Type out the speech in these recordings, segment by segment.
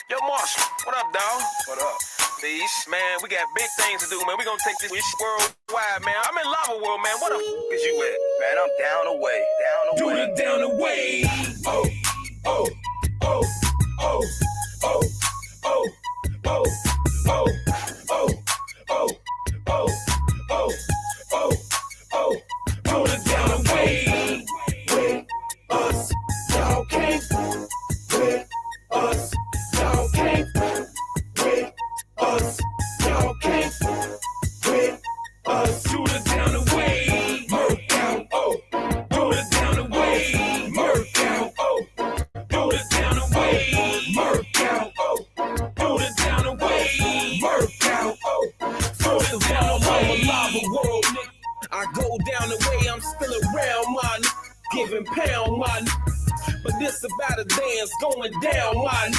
Yo, Marshall, what up, dog? What up? Peace, man. We got big things to do, man. We gonna take this worldwide, man. I'm in lava world, man. What the f is you at? Man, I'm down away. Do it down away. Oh, oh, oh, oh, oh, oh, oh, oh, oh, oh, oh, oh, oh, oh, do it down away. With us, y'all can't. With us, y'all can't. With us, y'all can't. With us, do it down away. Murk out, oh. Do it down away. Murk out, oh. Do it down away. Murk out, oh. Do it down away. Murk out, oh. Do it down away. Lava world, nigga. I go down the way, I'm still around, man. Giving pound, man. But this about a dance going down, man.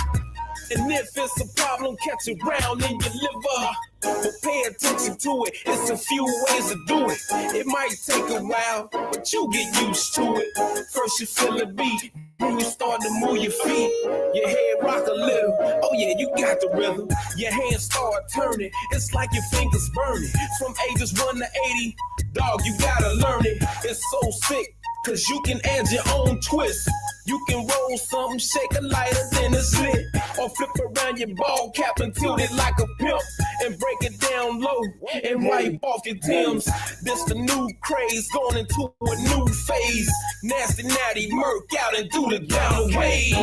And if it's a problem, catch it round in your liver. But pay attention to it, it's a few ways to do it. It might take a while, but you get used to it. First you feel the beat, then you start to move your feet. Your head rock a little, oh yeah, you got the rhythm. Your hands start turning, it's like your fingers burning. From ages 1 to 80, dog, you gotta learn it. It's so sick, cause you can add your own twist. You can roll something, shake a lighter, then it's lit. Or flip around your ball cap and tilt it like a pimp. And break it down low and wipe off your Timbs. This the new craze, going into a new phase. Nasty natty, murk out and do the down away.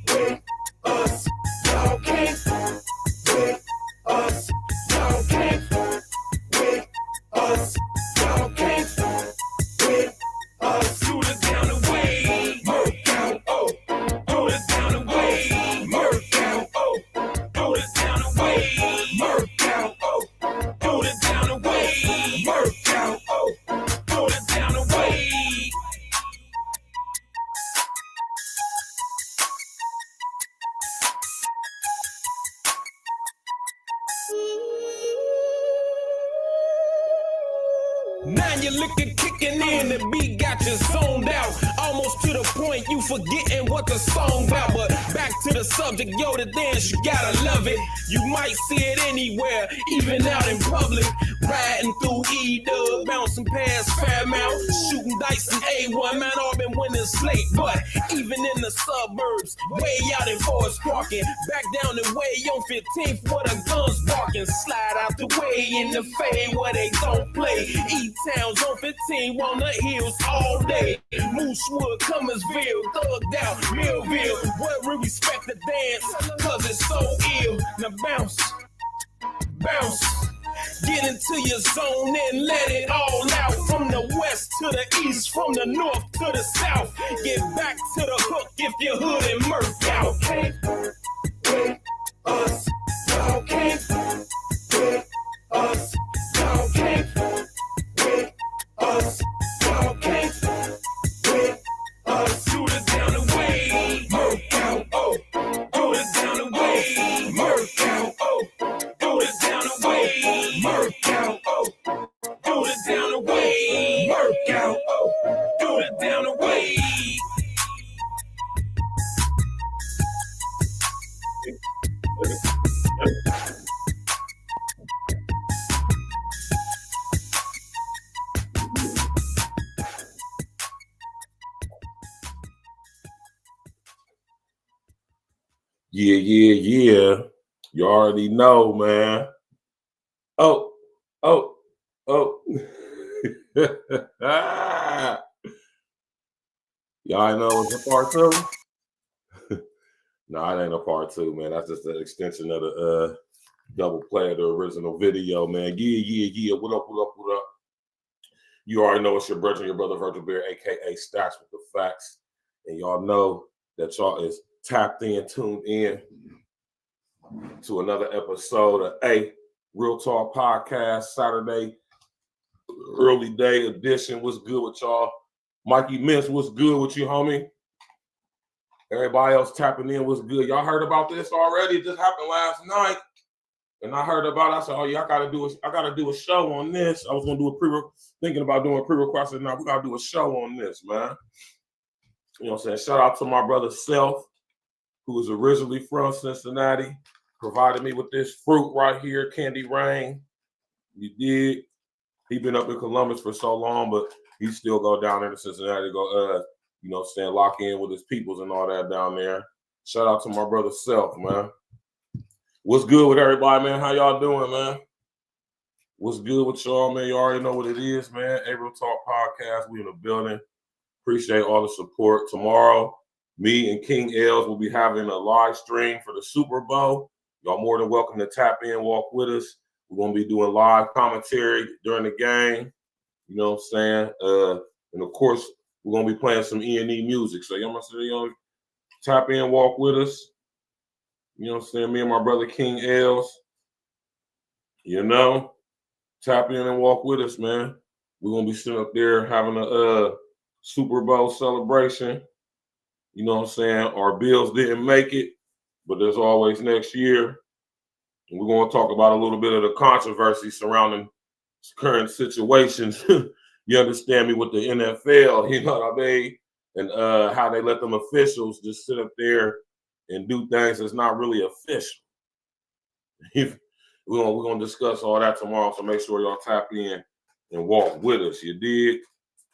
With us, y'all can't. With us, y'all can't. With us, y'all can't. With us, do the down away. Murk out, oh. Do the down away. Murk out, oh. Do the down away. Murk out, oh. Do the down away. Murk out, oh. Do the down away. Now you're looking kicking in, the beat got you zoned out. Almost to the point you forgetting what the song about. But back to the subject, yo, the dance, you gotta love it. You might see it anywhere, even out in public. Riding through E-Dub, bouncing past Fairmount, shooting dice in A1, man, all been winning slate. But even in the suburbs, way out in Forest Parkin', back down the way on 15th where the guns barking. Slide out the way in the fade where they don't play. E-Towns on 15, on the hills all day. Moosewood, Cummersville, thugged out, Millville, where we respect the dance, cause it's so ill. Now bounce, bounce. Get into your zone and let it all out. From the west to the east, from the north to the south. Get back to the hook if your hood and murk out. Can't with us, y'all can't. With us, y'all can't. With us, y'all can't. With us, do the down away. Murk out, oh. Do it down away. Murk out, oh. Do it down away. Murk out, oh. Do it down away. Murk out, oh. Do it down away. Yeah. You already know, man. Oh. Y'all know it's a part 2? No, it ain't a part 2, man. That's just an extension of the double play of the original video, man. Yeah. What up? You already know it's your brother, Virgil Bear, aka Stacks with the Facts. And y'all know that y'all is tapped in, tuned in to another episode of Real Talk Podcast, Saturday, early day edition. What's good with y'all? Mikey Mintz, what's good with you, homie? Everybody else tapping in, what's good? Y'all heard about this already? It just happened last night. And I heard about it. I said, oh, yeah, I gotta do a show on this. I was gonna do thinking about doing a pre-request. Now we gotta do a show on this, man. You know what I'm saying? Shout out to my brother Self. who is originally from Cincinnati, provided me with this fruit right here, Candy Rain. You did. He been up in Columbus for so long, but he still go down there to Cincinnati, go, you know, lock in with his peoples and all that down there. Shout out to my brother Self, man. What's good with everybody, man? How y'all doing, man? What's good with y'all, man? You already know what it is, man. April Talk Podcast. We in the building. Appreciate all the support. Tomorrow, me and King Els will be having a live stream for the Super Bowl. Y'all more than welcome to tap in, walk with us. We're going to be doing live commentary during the game. You know what I'm saying? And, of course, we're going to be playing some E&E music. So y'all must tap in, walk with us. You know what I'm saying? Me and my brother King Els. You know? Tap in and walk with us, man. We're going to be sitting up there having a Super Bowl celebration. You know what I'm saying? Our Bills didn't make it, but there's always next year. And we're going to talk about a little bit of the controversy surrounding current situations. You understand me with the NFL, you know what I mean? And how they let them officials just sit up there and do things that's not really official. We're gonna discuss all that tomorrow, so make sure y'all tap in and walk with us. You did?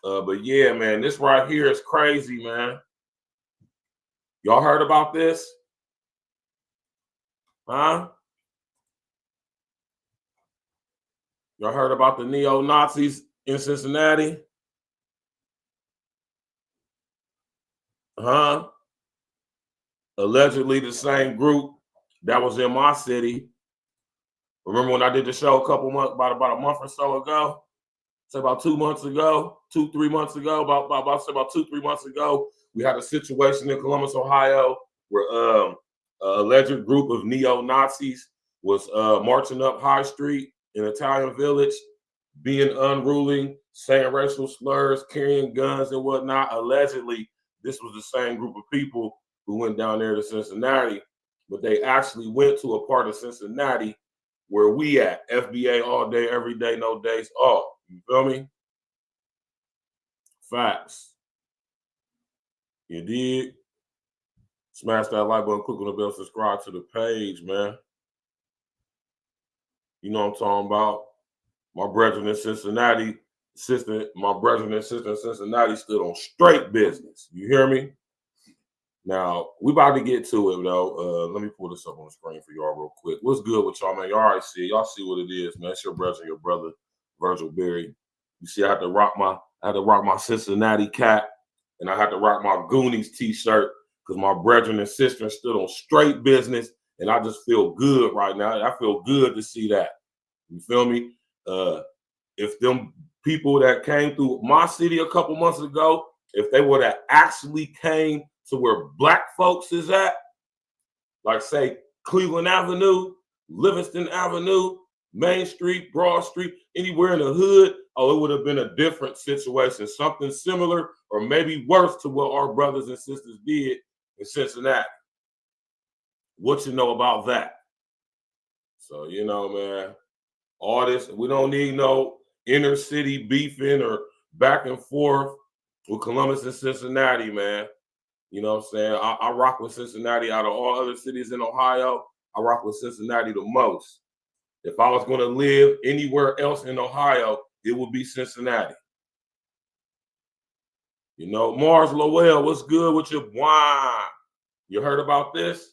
But yeah, man, this right here is crazy, man. Y'all heard about this? Huh? Y'all heard about the neo-Nazis in Cincinnati? Huh? Allegedly the same group that was in my city. Remember when I did the show a couple months, about a month or so ago? Say about 2 months ago, 3 months ago, about 2, 3 months ago, we had a situation in Columbus, Ohio, where an alleged group of neo-Nazis was marching up High Street in Italian Village, being unruly, saying racial slurs, carrying guns and whatnot. Allegedly, this was the same group of people who went down there to Cincinnati, but they actually went to a part of Cincinnati where we at, FBA all day, every day, no days off. You feel me? Facts. You did? Smash that like button, click on the bell, subscribe to the page, man. You know what I'm talking about? My brethren in Cincinnati, my brethren and sister in Cincinnati stood on straight business. You hear me? Now, we about to get to it, though. Let me pull this up on the screen for y'all real quick. What's good with y'all, man? Y'all already see it. Y'all see what it is, man. It's your brother, Virgil Berry. You see, I had to rock my Cincinnati cap, and I had to rock my Goonies t-shirt because my brethren and sisters stood on straight business, and I just feel good right now. I feel good to see that. You feel me? If them people that came through my city a couple months ago, if they would have actually came to where black folks is at, like say Cleveland Avenue, Livingston Avenue, Main Street, Broad Street, anywhere in the hood, oh, it would have been a different situation, something similar or maybe worse to what our brothers and sisters did in Cincinnati. What you know about that? So, you know, man, all this, we don't need no inner city beefing or back and forth with Columbus and Cincinnati, man. You know what I'm saying? I rock with Cincinnati out of all other cities in Ohio. I rock with Cincinnati the most. If I was going to live anywhere else in Ohio, it would be Cincinnati. You know, Mars Lowell, what's good with your wine? You heard about this?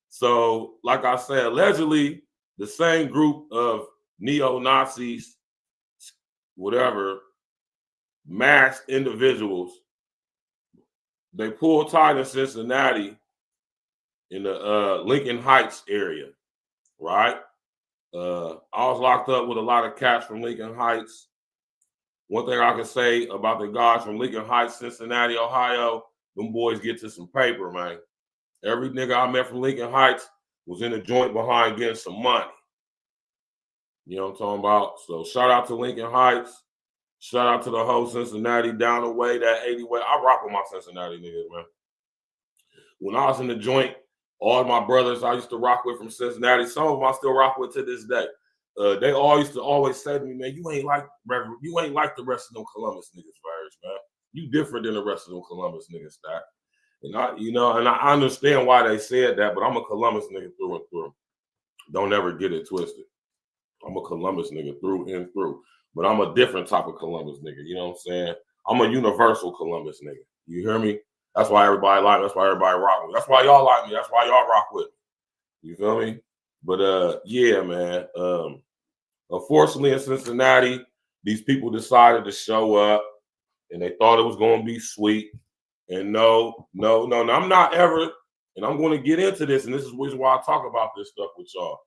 So, like I said, allegedly, the same group of neo-Nazis, whatever, masked individuals, they pulled tied in Cincinnati in the Lincoln Heights area, right? I was locked up with a lot of cats from Lincoln Heights. One thing I can say about the guys from Lincoln Heights, Cincinnati, Ohio, them boys get to some paper, man. Every nigga I met from Lincoln Heights was in a joint behind getting some money. You know what I'm talking about? So shout out to Lincoln Heights. Shout out to the whole Cincinnati down the way, that 80 way. I rock with my Cincinnati niggas, man. When I was in the joint, all my brothers I used to rock with from Cincinnati, some of them I still rock with to this day. They all used to always say to me, man, you ain't like the rest of them Columbus niggas, man. You different than the rest of them Columbus niggas, Stack. And I understand why they said that, but I'm a Columbus nigga through and through. Don't ever get it twisted. I'm a Columbus nigga through and through. But I'm a different type of Columbus nigga. You know what I'm saying? I'm a universal Columbus nigga. You hear me? That's why everybody like me. That's why everybody rock with me. That's why y'all like me. That's why y'all rock with me. You feel me? But yeah, man. Unfortunately in Cincinnati, these people decided to show up and they thought it was going to be sweet. And no, I'm not ever, and I'm going to get into this, and this is why I talk about this stuff with y'all.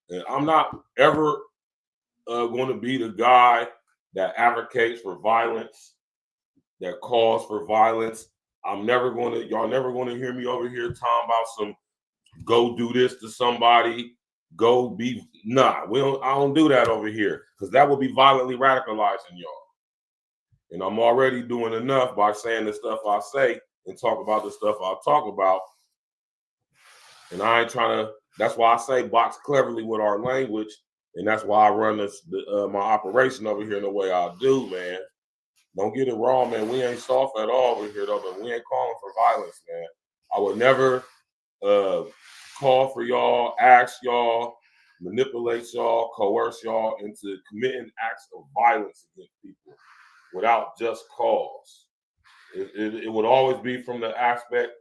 And I'm not ever going to be the guy that advocates for violence, that calls for violence. Y'all never going to hear me over here talking about some go do this to somebody, go be, I don't do that over here, because that would be violently radicalizing y'all. And I'm already doing enough by saying the stuff I say and talk about the stuff I talk about. And I ain't trying to, that's why I say box cleverly with our language. And that's why I run my operation over here in the way I do, man. Don't get it wrong, man. We ain't soft at all over here, though, but we ain't calling for violence, man. I would never call for y'all, ask y'all, manipulate y'all, coerce y'all into committing acts of violence against people without just cause. It would always be from the aspect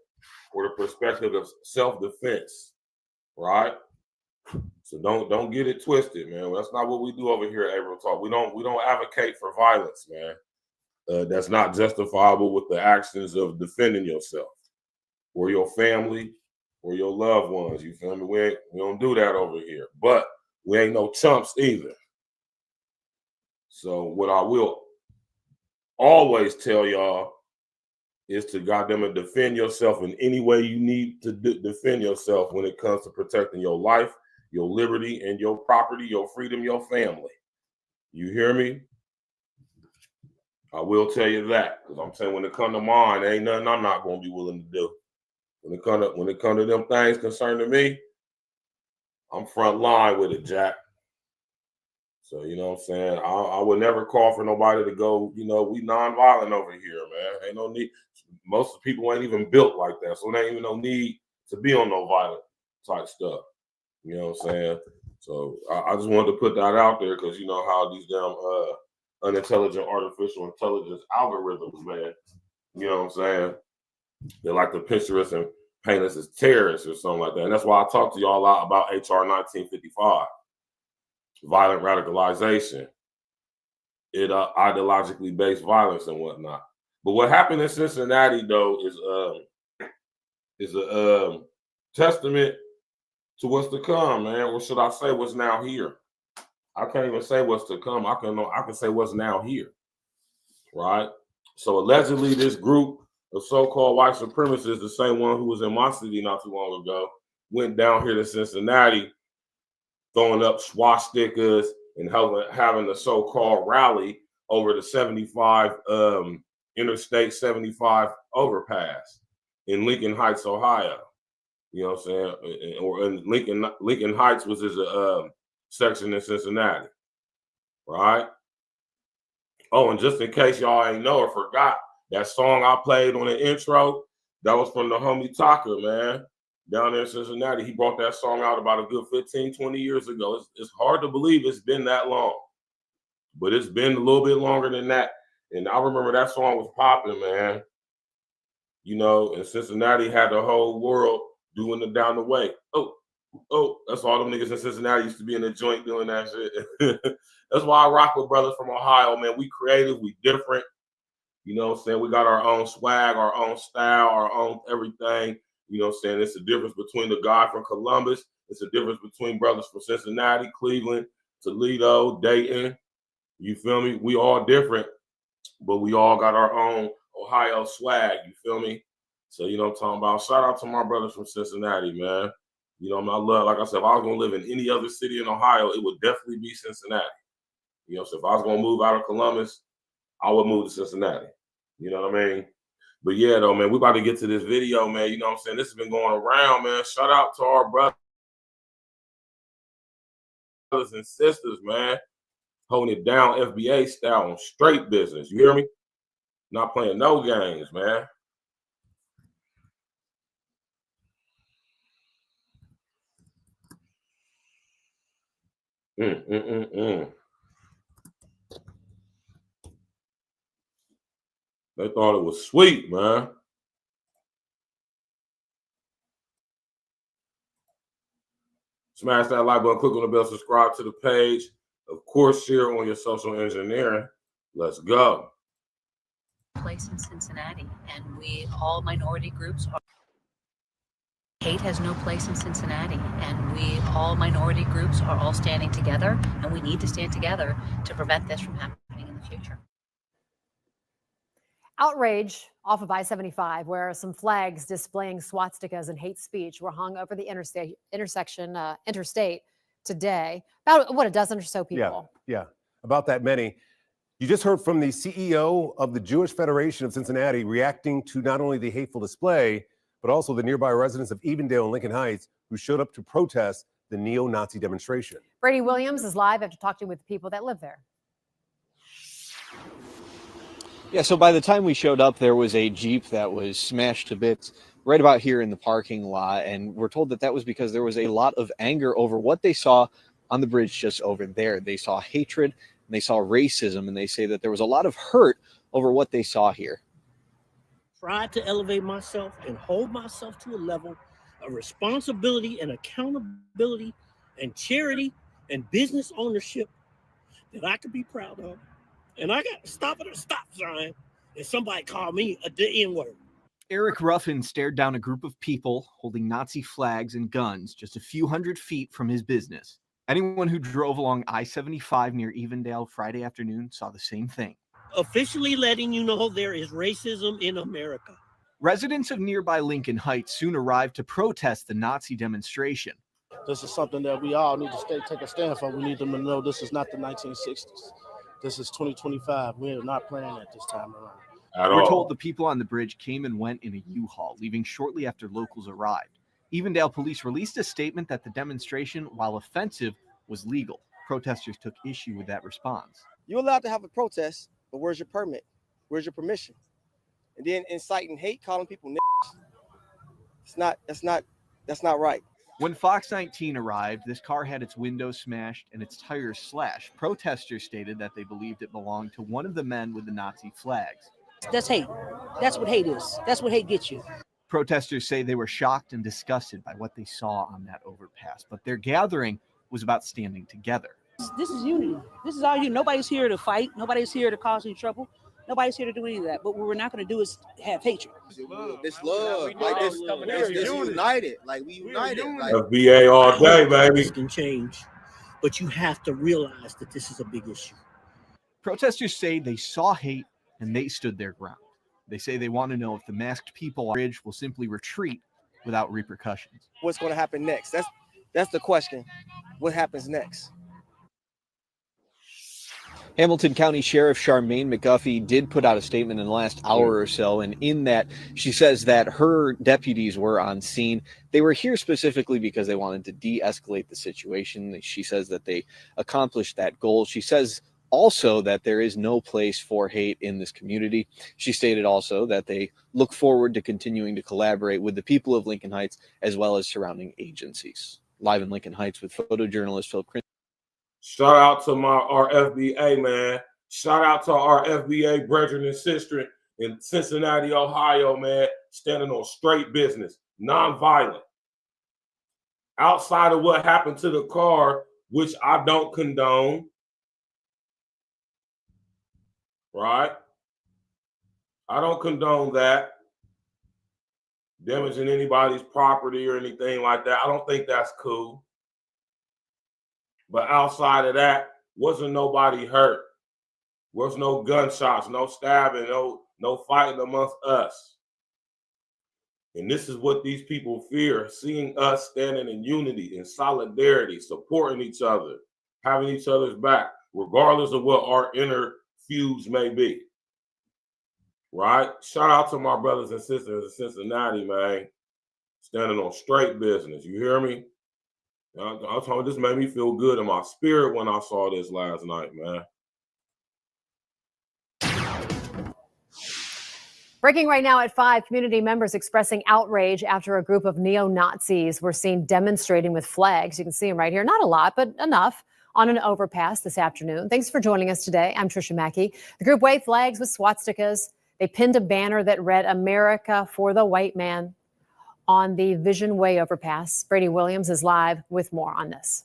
or the perspective of self-defense, right? So don't get it twisted, man. That's not what we do over here at April Talk. We don't advocate for violence, man. That's not justifiable with the actions of defending yourself or your family or your loved ones. You feel me? We don't do that over here. But we ain't no chumps either. So what I will always tell y'all is to goddamn it defend yourself in any way you need to defend yourself when it comes to protecting your life, your liberty, and your property, your freedom, your family. You hear me? I will tell you that, because I'm saying when it comes to mine, there ain't nothing I'm not going to be willing to do. When it come to them things concerning me, I'm front line with it, Jack. So, you know what I'm saying? I would never call for nobody to go, we nonviolent over here, man. Ain't no need. Most of the people ain't even built like that. So there ain't even no need to be on no violent type stuff. You know what I'm saying? So I just wanted to put that out there because you know how these damn unintelligent artificial intelligence algorithms, man. You know what I'm saying? They like to picture us and paint us as terrorists or something like that. And that's why I talk to y'all a lot about HR 1955. Violent radicalization, it ideologically based violence and whatnot. But what happened in Cincinnati though is a testament to what's to come, man. Or should I say what's now here? I can't even say what's to come. I can say what's now here, right? So allegedly, this group of so-called white supremacists, the same one who was in my city not too long ago, went down here to Cincinnati, throwing up swastikas and having the so-called rally over the 75 Interstate 75 overpass in Lincoln Heights, Ohio. You know what I'm saying? Or in Lincoln Heights was his section in Cincinnati, right? Oh, and just in case y'all ain't know or forgot, that song I played on the intro, that was from the homie Taka, man. Down there in Cincinnati, he brought that song out about a good 15, 20 years ago. It's hard to believe it's been that long, but it's been a little bit longer than that. And I remember that song was popping, man. You know, and Cincinnati had the whole world doing it down the way. Oh, that's all them niggas in Cincinnati used to be in the joint doing that shit. That's why I rock with brothers from Ohio, man. We creative, we different. You know what I'm saying? We got our own swag, our own style, our own everything. You know what I'm saying? It's the difference between the guy from Columbus. It's the difference between brothers from Cincinnati, Cleveland, Toledo, Dayton. You feel me? We all different, but we all got our own Ohio swag. You feel me? So, you know what I'm talking about? Shout out to my brothers from Cincinnati, man. You know, I love, like I said, if I was going to live in any other city in Ohio, it would definitely be Cincinnati. You know, so if I was going to move out of Columbus, I would move to Cincinnati. You know what I mean? But yeah, though, man, we about to get to this video, man. You know what I'm saying? This has been going around, man. Shout out to our brothers and sisters, man. Holding it down FBA style on straight business. You hear me? Not playing no games, man. They thought it was sweet, man. Smash that like button, click on the bell, subscribe to the page. Of course, share on your social engineering. Let's go. Place in Cincinnati, and we all minority groups are. Hate has no place in Cincinnati, and we all minority groups are all standing together, and we need to stand together to prevent this from happening in the future. Outrage off of I-75, where some flags displaying swastikas and hate speech were hung over the interstate today. About, what, a dozen or so people? Yeah, about that many. You just heard from the CEO of the Jewish Federation of Cincinnati reacting to not only the hateful display, but also the nearby residents of Evendale and Lincoln Heights who showed up to protest the neo-Nazi demonstration. Brady Williams is live after talking with the people that live there. Yeah, so by the time we showed up, there was a Jeep that was smashed to bits right about here in the parking lot. And we're told that that was because there was a lot of anger over what they saw on the bridge just over there. They saw hatred and they saw racism, and they say that there was a lot of hurt over what they saw here. Tried to elevate myself and hold myself to a level of responsibility and accountability and charity and business ownership that I could be proud of. And I got to stop at a stop sign and somebody called me the N-word. Eric Ruffin stared down a group of people holding Nazi flags and guns just a few hundred feet from his business. Anyone who drove along I-75 near Evendale Friday afternoon saw the same thing. Officially letting you know there is racism in America. Residents of nearby Lincoln Heights soon arrived to protest the Nazi demonstration. This is something that we all need to take a stand for. We need them to know this is not the 1960s. This is 2025. We are not playing at this time around. We're told the people on the bridge came and went in a U-Haul, leaving shortly after locals arrived. Evendale police released a statement that the demonstration, while offensive, was legal. Protesters took issue with that response. You're allowed to have a protest, but where's your permit? Where's your permission? And then inciting hate, calling people niggas. That's not right. When Fox 19 arrived, this car had its windows smashed and its tires slashed. Protesters stated that they believed it belonged to one of the men with the Nazi flags. That's hate. That's what hate is. That's what hate gets you. Protesters say they were shocked and disgusted by what they saw on that overpass, but their gathering was about standing together. This is unity. This is all you. Nobody's here to fight. Nobody's here to cause any trouble. Nobody's here to do any of that. But what we're not going to do is have hatred. This love, like this united. Like we united. Like FBA all day, baby. Can change, but you have to realize that this is a big issue. Protesters say they saw hate and they stood their ground. They say they want to know if the masked people on the bridge will simply retreat without repercussions. What's going to happen next? That's the question. What happens next? Hamilton County Sheriff Charmaine McGuffey did put out a statement in the last hour or so, and in that she says that her deputies were on scene. They were here specifically because they wanted to de-escalate the situation. She says that they accomplished that goal. She says also that there is no place for hate in this community. She stated also that they look forward to continuing to collaborate with the people of Lincoln Heights as well as surrounding agencies. Live in Lincoln Heights with photojournalist Phil Crin. Shout out to our FBA, man. Shout out to our FBA brethren and sistren in Cincinnati, Ohio, man. Standing on straight business, non-violent. Outside of what happened to the car, which I don't condone. Right? I don't condone that. Damaging anybody's property or anything like that. I don't think that's cool. But outside of that, wasn't nobody hurt. Was no gunshots, no stabbing, no fighting amongst us. And this is what these people fear, seeing us standing in unity, in solidarity, supporting each other, having each other's back, regardless of what our inner feuds may be. Right? Shout out to my brothers and sisters in Cincinnati, man. Standing on straight business. You hear me? I'm talking, this made me feel good in my spirit when I saw this last night, man. Breaking right now at 5, community members expressing outrage after a group of neo-Nazis were seen demonstrating with flags. You can see them right here. Not a lot, but enough on an overpass this afternoon. Thanks for joining us today. I'm Trisha Mackey. The group waved flags with swastikas. They pinned a banner that read "America for the White Man" on the Vision Way overpass. Brady Williams is live with more on this.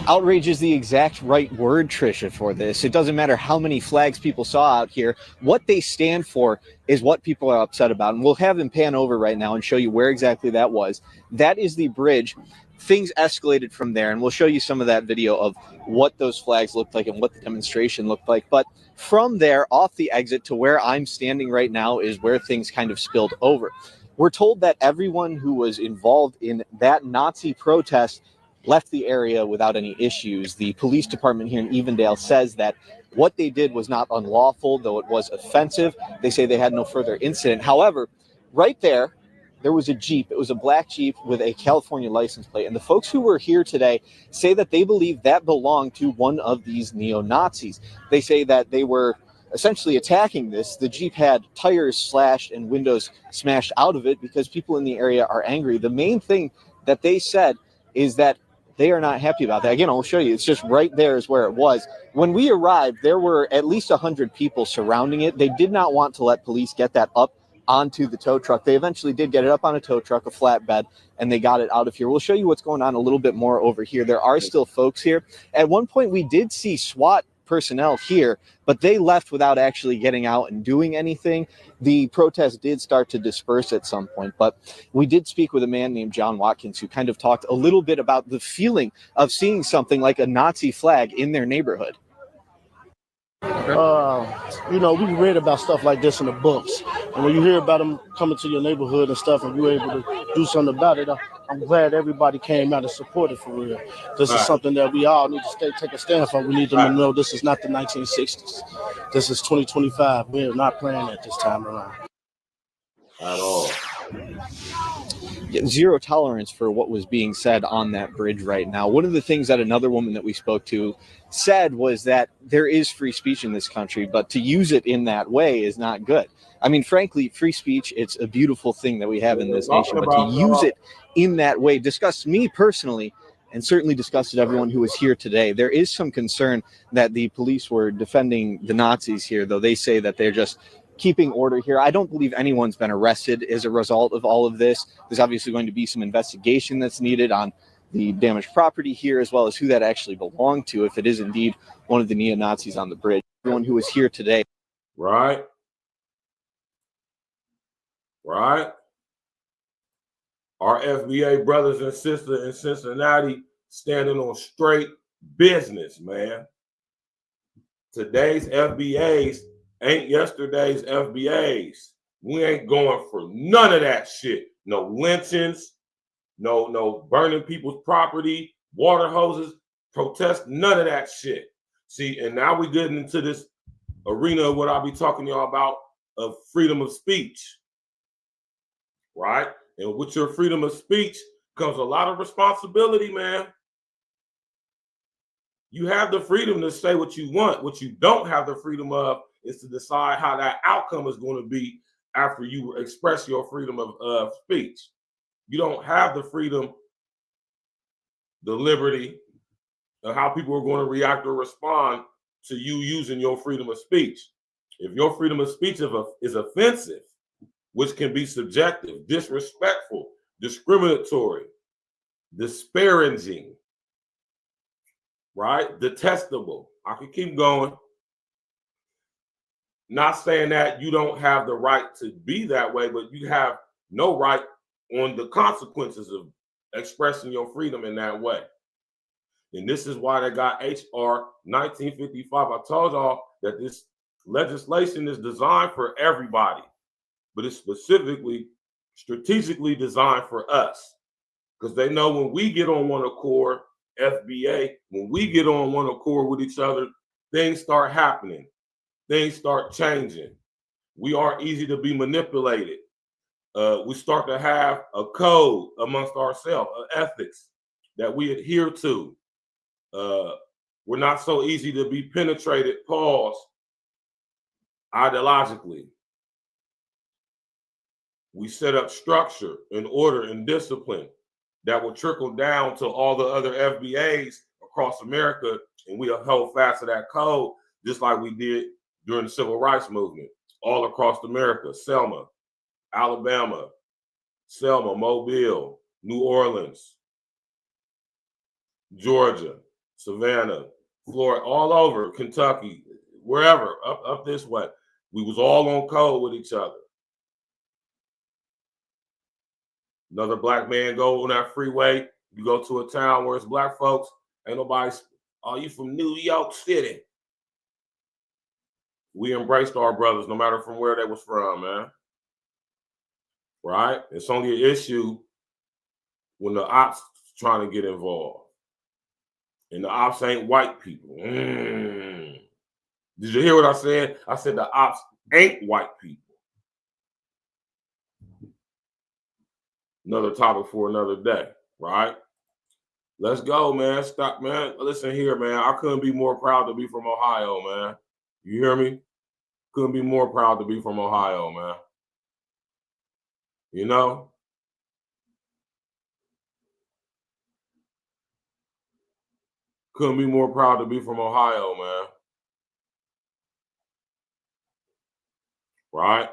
Outrage is the exact right word, Trisha, for this. It doesn't matter how many flags people saw out here. What they stand for is what people are upset about. And we'll have them pan over right now and show you where exactly that was. That is the bridge. Things escalated from there, and we'll show you some of that video of what those flags looked like and what the demonstration looked like. But from there, off the exit to where I'm standing right now is where things kind of spilled over. We're told that everyone who was involved in that Nazi protest left the area without any issues. The police department here in Evendale says that what they did was not unlawful, though it was offensive. They say they had no further incident. However, right there was a Jeep. It was a black Jeep with a California license plate. And the folks who were here today say that they believe that belonged to one of these neo-Nazis. They say that they were essentially attacking this. The Jeep had tires slashed and windows smashed out of it because people in the area are angry. The main thing that they said is that they are not happy about that. Again, I'll show you. It's just right there is where it was. When we arrived, there were at least 100 people surrounding it. They did not want to let police get that up onto the tow truck. They eventually did get it up on a tow truck, a flatbed, and they got it out of here. We'll show you what's going on a little bit more over here. There are still folks here. At one point, we did see SWAT personnel here, but they left without actually getting out and doing anything. The protest did start to disperse at some point, but we did speak with a man named John Watkins who kind of talked a little bit about the feeling of seeing something like a Nazi flag in their neighborhood. You know, we read about stuff like this in the books, and when you hear about them coming to your neighborhood and stuff, and you're able to do something about it, I'm glad everybody came out and supported for real. This is something that we all need to take a stand for. We need them to know this is not the 1960s. This is 2025. We're not playing it this time around. At all. Zero tolerance for what was being said on that bridge right now. One of the things that another woman that we spoke to said was that there is free speech in this country, but to use it in that way is not good. I mean, frankly, free speech, it's a beautiful thing that we have in this nation, but to use it in that way disgusts me personally, and certainly disgusted everyone who was here today. There is some concern that the police were defending the Nazis here, though they say that they're just keeping order here. I don't believe anyone's been arrested as a result of all of this. There's obviously going to be some investigation that's needed on the damaged property here, as well as who that actually belonged to, if it is indeed one of the neo-Nazis on the bridge. Everyone who was here today. Right. Right. Our FBA brothers and sisters in Cincinnati standing on straight business, man. Today's FBAs ain't yesterday's FBAs. We ain't going for none of that shit. No lynchings, no burning people's property, water hoses, protest, none of that shit. See, and now we're getting into this arena of what I'll be talking to y'all about of freedom of speech. Right? And with your freedom of speech comes a lot of responsibility, man. You have the freedom to say what you want. What you don't have the freedom of is to decide how that outcome is going to be after you express your freedom of speech. You don't have the freedom, the liberty, of how people are going to react or respond to you using your freedom of speech. If your freedom of speech is offensive, which can be subjective, disrespectful, discriminatory, disparaging, right? Detestable. I can keep going. Not saying that you don't have the right to be that way, but you have no right on the consequences of expressing your freedom in that way. And this is why they got HR 1955. I told y'all that this legislation is designed for everybody, but it's specifically, strategically designed for us. Because they know when we get on one accord, FBA, when we get on one accord with each other, things start happening. Things start changing. We aren't easy to be manipulated. We start to have a code amongst ourselves, ethics that we adhere to. We're not so easy to be penetrated, pause, ideologically. We set up structure and order and discipline that will trickle down to all the other FBAs across America, and we'll hold fast to that code, just like we did during the Civil Rights Movement, all across America. Selma, Alabama, Selma, Mobile, New Orleans, Georgia, Savannah, Florida, all over, Kentucky, wherever, up this way. We was all on code with each other. Another black man go on that freeway, you go to a town where it's black folks, ain't nobody, oh, you from New York City. We embraced our brothers no matter from where they was from, man. Right? It's only an issue when the ops trying to get involved. And the ops ain't white people. Did you hear what I said? I said the ops ain't white people. Another topic for another day, right? Let's go, man. Stop, man. Listen here, man. I couldn't be more proud to be from Ohio, man. You hear me? Couldn't be more proud to be from Ohio, man. You know? Couldn't be more proud to be from Ohio, man. Right?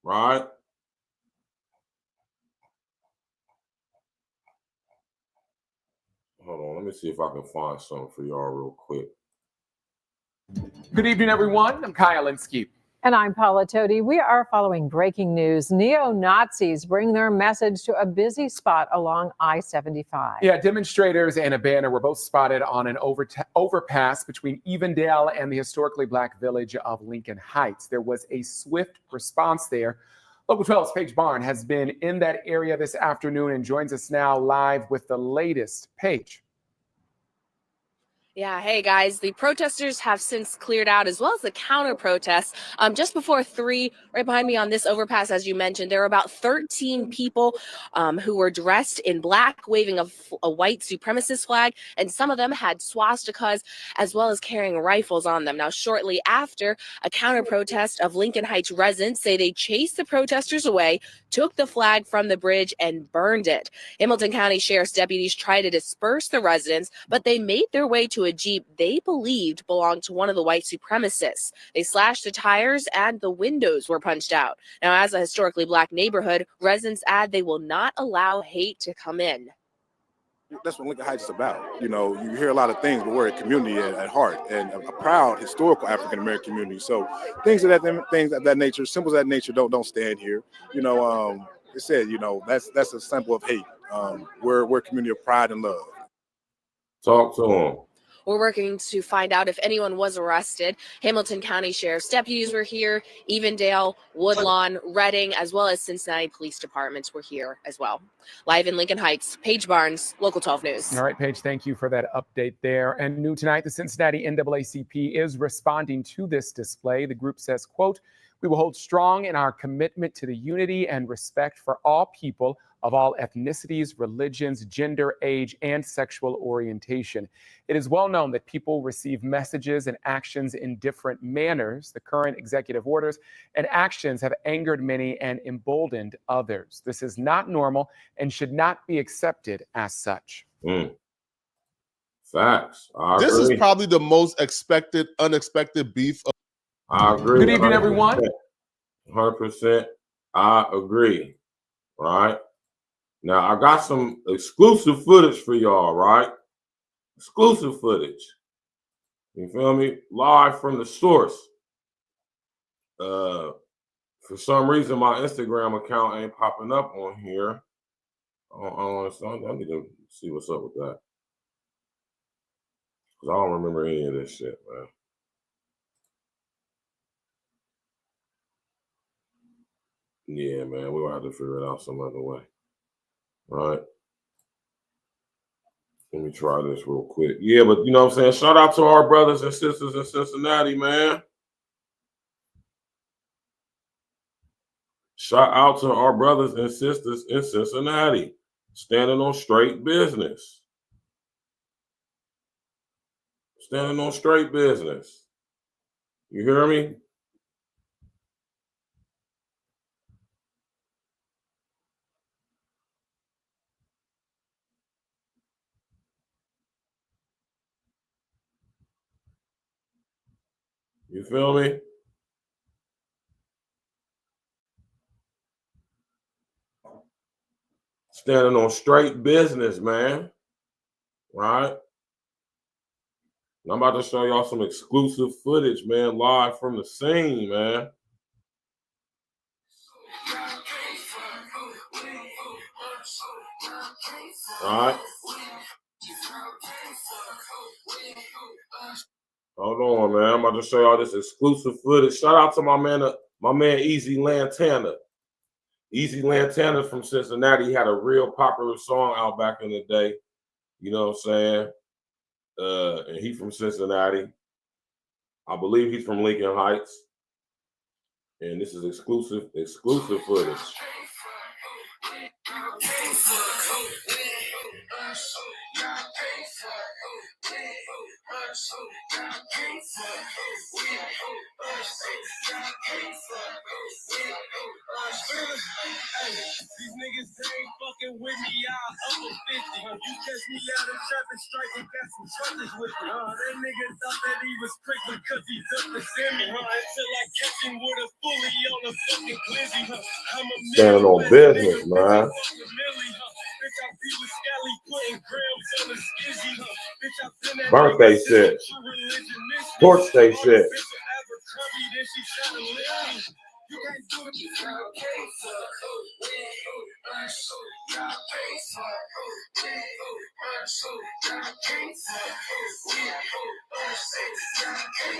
Right? Hold on, let me see if I can find something for y'all real quick. Good evening, everyone. I'm Kyle Linsky. And I'm Paula Todi. We are following breaking news. Neo-Nazis bring their message to a busy spot along I-75. Yeah, demonstrators and a banner were both spotted on an overpass between Evendale and the historically black village of Lincoln Heights. There was a swift response there. Local 12's Paige Barn has been in that area this afternoon and joins us now live with the latest. Paige. Yeah, hey guys, the protesters have since cleared out, as well as the counter protests. Just before 3, right behind me on this overpass, as you mentioned, there were about 13 people who were dressed in black, waving a white supremacist flag, and some of them had swastikas, as well as carrying rifles on them. Now, shortly after, a counter protest of Lincoln Heights residents say they chased the protesters away, took the flag from the bridge, and burned it. Hamilton County Sheriff's deputies tried to disperse the residents, but they made their way to a Jeep they believed belonged to one of the white supremacists. They slashed the tires and the windows were punched out. Now, as a historically black neighborhood, residents add they will not allow hate to come in. That's what Lincoln Heights is about. You know, you hear a lot of things, but we're a community at heart, and a proud historical African American community. So things of that nature, symbols of that nature, don't stand here. You know, it said, you know, that's a symbol of hate. We're a community of pride and love. Talk to them. We're working to find out if anyone was arrested. Hamilton County Sheriff's deputies were here. Evendale, Woodlawn, Reading, as well as Cincinnati Police Departments were here as well. Live in Lincoln Heights, Paige Barnes, Local 12 News. All right, Paige, thank you for that update there. And new tonight, the Cincinnati NAACP is responding to this display. The group says, quote, "We will hold strong in our commitment to the unity and respect for all people of all ethnicities, religions, gender, age, and sexual orientation. It is well known that people receive messages and actions in different manners. The current executive orders and actions have angered many and emboldened others. This is not normal and should not be accepted as such." Facts. This is probably the most unexpected beef. I agree. Good evening, everyone. 100%. I agree. Right. Now, I got some exclusive footage for y'all, right? Exclusive footage. You feel me? Live from the source. For some reason, my Instagram account ain't popping up on here. I need to see what's up with that. Because I don't remember any of this shit, man. Yeah, man, we're going to have to figure it out some other way. All right. Let me try this real quick. Yeah, but you know what I'm saying? Shout out to our brothers and sisters in Cincinnati, man. Shout out to our brothers and sisters in Cincinnati, standing on straight business. Standing on straight business. You hear me? You feel me? Standing on straight business, man. Right? And I'm about to show y'all some exclusive footage, man, live from the scene, man. All right. Hold on, man. I'm about to show y'all this exclusive footage. Shout out to my man Easy Lantana. Easy Lantana from Cincinnati. He had a real popular song out back in the day. You know what I'm saying? And he from Cincinnati. I believe he's from Lincoln Heights. And this is exclusive footage. These niggas ain't fucking with me, y'all up a 50. You catch me out of traffic strike and got some truckers with me. That nigga thought that he was quick because he ducked the semi, until I catch him with a fully on a fucking glizzy, I'm a Standing on business, man. Birthday shit. Birthday shit.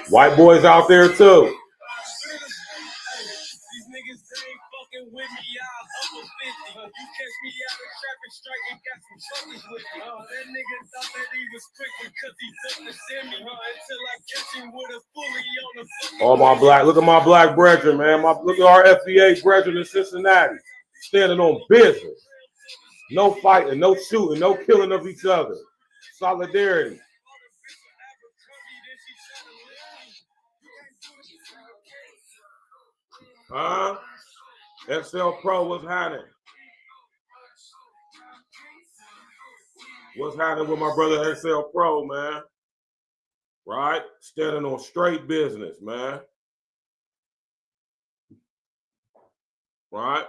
White boys out there too. These niggas ain't fucking with me, y'all up a 50. You catch me out of traffic strike and got some truckers with me. That nigga thought that he was quick because he ducked the semi, until I catch him with a fully on the fucking. All my black, look at my black brethren, man. Look at our FBA brethren in Cincinnati. Standing on business. No fighting, no shooting, no killing of each other. Solidarity. XL Pro, what's happening? What's happening with my brother XL Pro, man? Right? Standing on straight business, man. Right?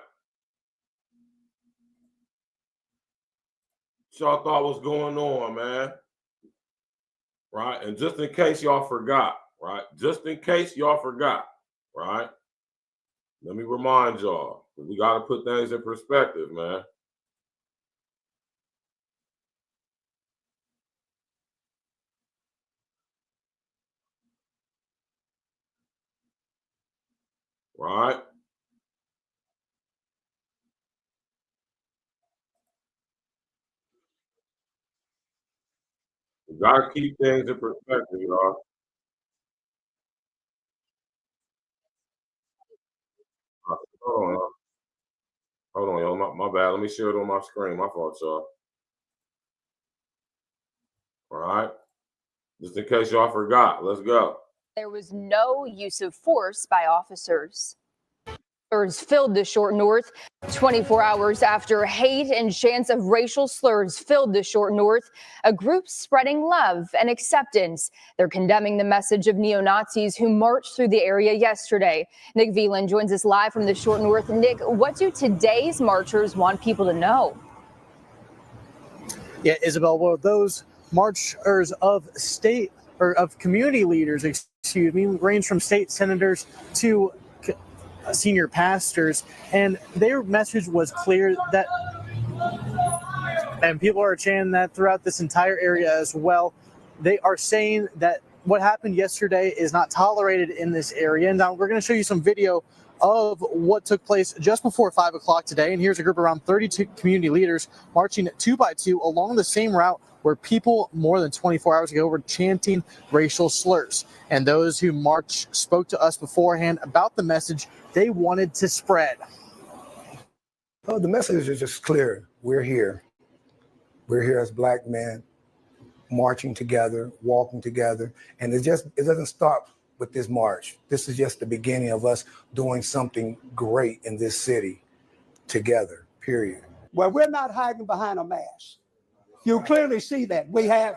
What y'all thought was going on, man? Right? And just in case y'all forgot, right? Just in case y'all forgot, right? Let me remind y'all, we got to put things in perspective, man. Right? We got to keep things in perspective, y'all. Hold on, y'all. My bad. Let me share it on my screen. My fault, y'all. All right. Just in case y'all forgot, let's go. There was no use of force by officers. Slurs filled the short north 24 hours after hate and chants of racial slurs filled the short north, a group spreading love and acceptance. They're condemning the message of neo-Nazis who marched through the area yesterday. Nick Veland joins us live from the short north. Nick, what do today's marchers want people to know? Yeah, Isabel, well, those marchers of state or of community leaders, excuse me, range from state senators to senior pastors, and their message was clear that, and people are chanting that throughout this entire area as well. They are saying that what happened yesterday is not tolerated in this area. And now we're going to show you some video of what took place just before 5 o'clock today. And here's a group around 32 community leaders marching 2 by 2 along the same route where people more than 24 hours ago were chanting racial slurs. And those who marched spoke to us beforehand about the message they wanted to spread. Oh, the message is just clear. We're here. We're here as black men. marching together, walking together. And it doesn't stop with this march. This is just the beginning of us doing something great in this city together, period. Well, we're not hiding behind a mask. You clearly see that. We have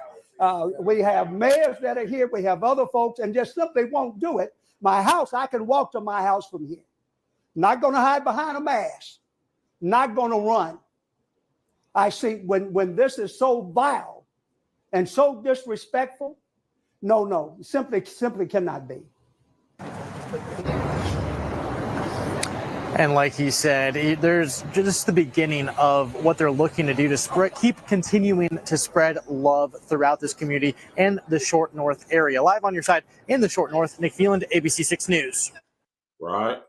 mayors that are here. We have other folks and just simply won't do it. My house, I can walk to my house from here. Not going to hide behind a mask. Not going to run. I see when this is so vile and so disrespectful, no, simply cannot be. And like he said, there's just the beginning of what they're looking to do to keep continuing to spread love throughout this community and the Short North area. Live on your side in the Short North, Nick Phelan, ABC 6 News. Right.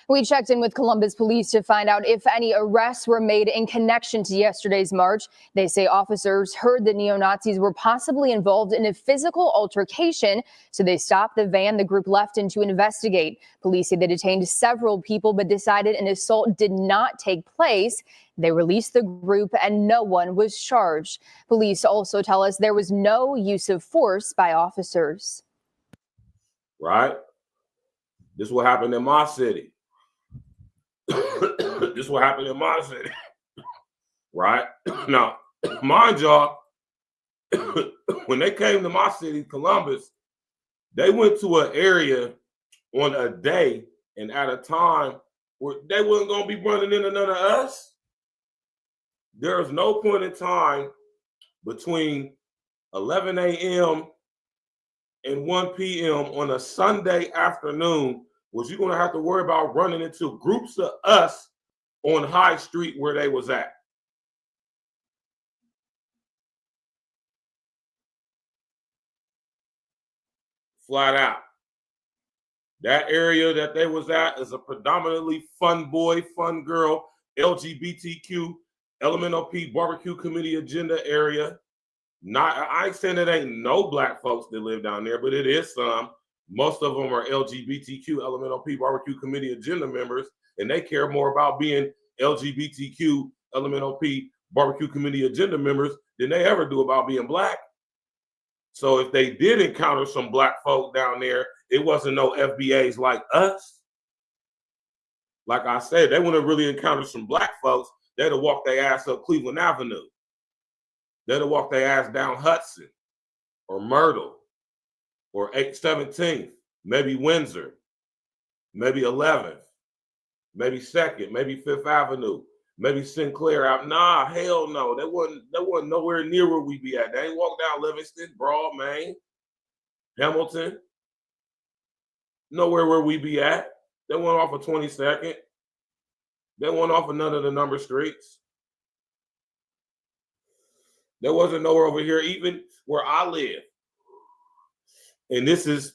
We checked in with Columbus police to find out if any arrests were made in connection to yesterday's march. They say officers heard the neo-Nazis were possibly involved in a physical altercation, so they stopped the van the group left in to investigate. Police say they detained several people but decided an assault did not take place. They released the group and no one was charged. Police also tell us there was no use of force by officers. Right? This is what happened in my city. This is what happened in my city. Right? Now, mind y'all, when they came to my city, Columbus, they went to an area on a day and at a time where they wasn't going to be running into none of us. There's no point in time between 11 a.m. and 1 p.m. on a Sunday afternoon was you going to have to worry about running into groups of us on High Street where they was at. Flat out. That area that they was at is a predominantly fun boy, fun girl, LGBTQ, LMNOP barbecue committee agenda area. I ain't saying it ain't no black folks that live down there, but it is some. Most of them are LGBTQ, LMNOP barbecue committee agenda members, and they care more about being LGBTQ, LMNOP barbecue committee agenda members than they ever do about being black. So if they did encounter some black folk down there, it wasn't no FBAs like us. Like I said, they wouldn't really encounter some black folks. They'd have walked their ass up Cleveland Avenue. They'd have walked their ass down Hudson or Myrtle or 17th, maybe Windsor, maybe 11th, maybe 2nd, maybe 5th Avenue, maybe Sinclair out. Nah, hell no. That wasn't nowhere near where we be at. They ain't walk down Livingston, Broad, Main, Hamilton. Nowhere where we be at. They went off of 22nd. They went off of none of the number streets. There wasn't nowhere over here, even where I live. And this is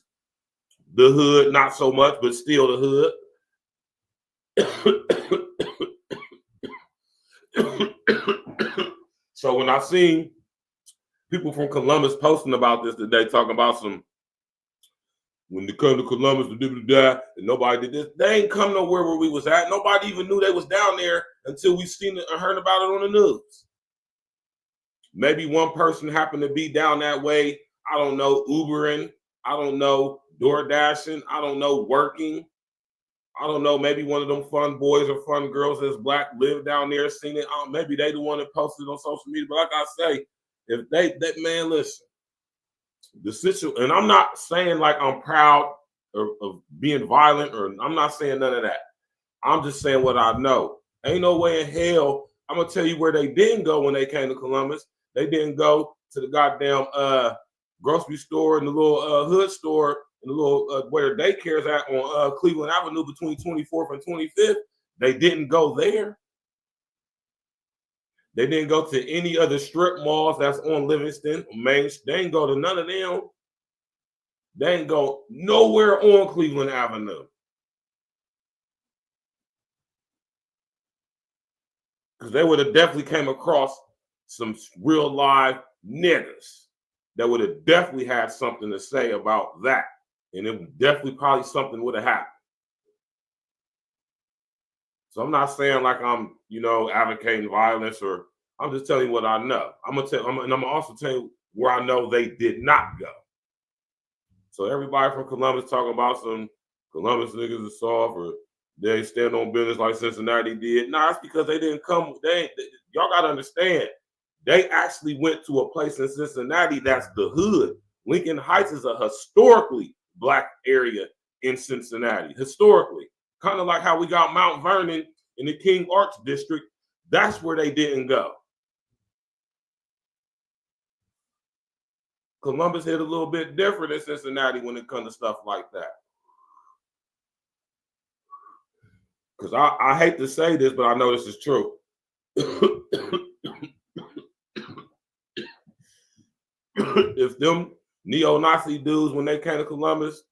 the hood, not so much, but still the hood. So when I seen people from Columbus posting about this today, talking about when they come to Columbus, and nobody did this, they ain't come nowhere where we was at. Nobody even knew they was down there until we seen it and heard about it on the news. Maybe one person happened to be down that way. I don't know, Ubering. I don't know, door dashing. I don't know, working. I don't know, maybe one of them fun boys or fun girls that's black lived down there, seen it. Maybe they the one that posted on social media. But like I say, if that man, listen, the situation, and I'm not saying like I'm proud of being violent, or I'm not saying none of that. I'm just saying what I know. Ain't no way in hell I'm gonna tell you where they didn't go when they came to Columbus. They didn't go to the goddamn grocery store and the little hood store and the little where daycare's at on Cleveland Avenue between 24th and 25th. They didn't go there. They didn't go to any other strip malls that's on Livingston, Main. They didn't go to none of them. They didn't go nowhere on Cleveland Avenue. Because they would have definitely came across some real live niggas that would have definitely had something to say about that. And it definitely probably something would have happened. So I'm not saying like I'm, advocating violence, or I'm just telling you what I know. I'm gonna also tell you where I know they did not go. So everybody from Columbus talking about some Columbus niggas are soft or they stand on business like Cincinnati did. Nah, it's because they didn't come. Y'all got to understand, they actually went to a place in Cincinnati that's the hood. Lincoln Heights is a historically black area in Cincinnati. Historically. Kind of like how we got Mount Vernon in the King Arts District. That's where they didn't go. Columbus hit a little bit different than Cincinnati when it comes to stuff like that. Because I hate to say this, but I know this is true. If them neo-Nazi dudes, when they came to Columbus,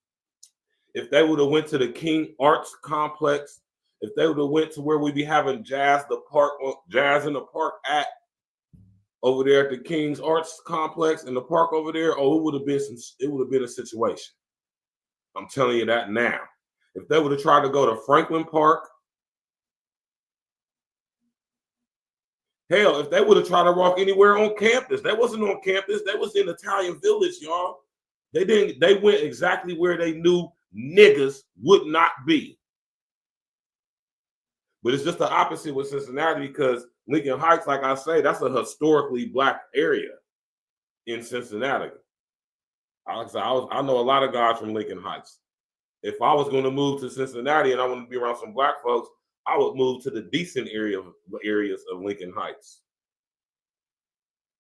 if they would have went to the King Arts Complex, if they would have went to where we be having Jazz in the Park at over there at the King's Arts Complex in the park over there, oh, it would have been a situation. I'm telling you that now. If they would have tried to go to Franklin Park, hell, if they would have tried to walk anywhere on campus, they wasn't on campus. They was in Italian Village, y'all. They went exactly where they knew niggas would not be. But it's just the opposite with Cincinnati because Lincoln Heights, like I say, that's a historically black area in Cincinnati. I know a lot of guys from Lincoln Heights. If I was going to move to Cincinnati and I want to be around some black folks, I would move to the decent areas of Lincoln Heights,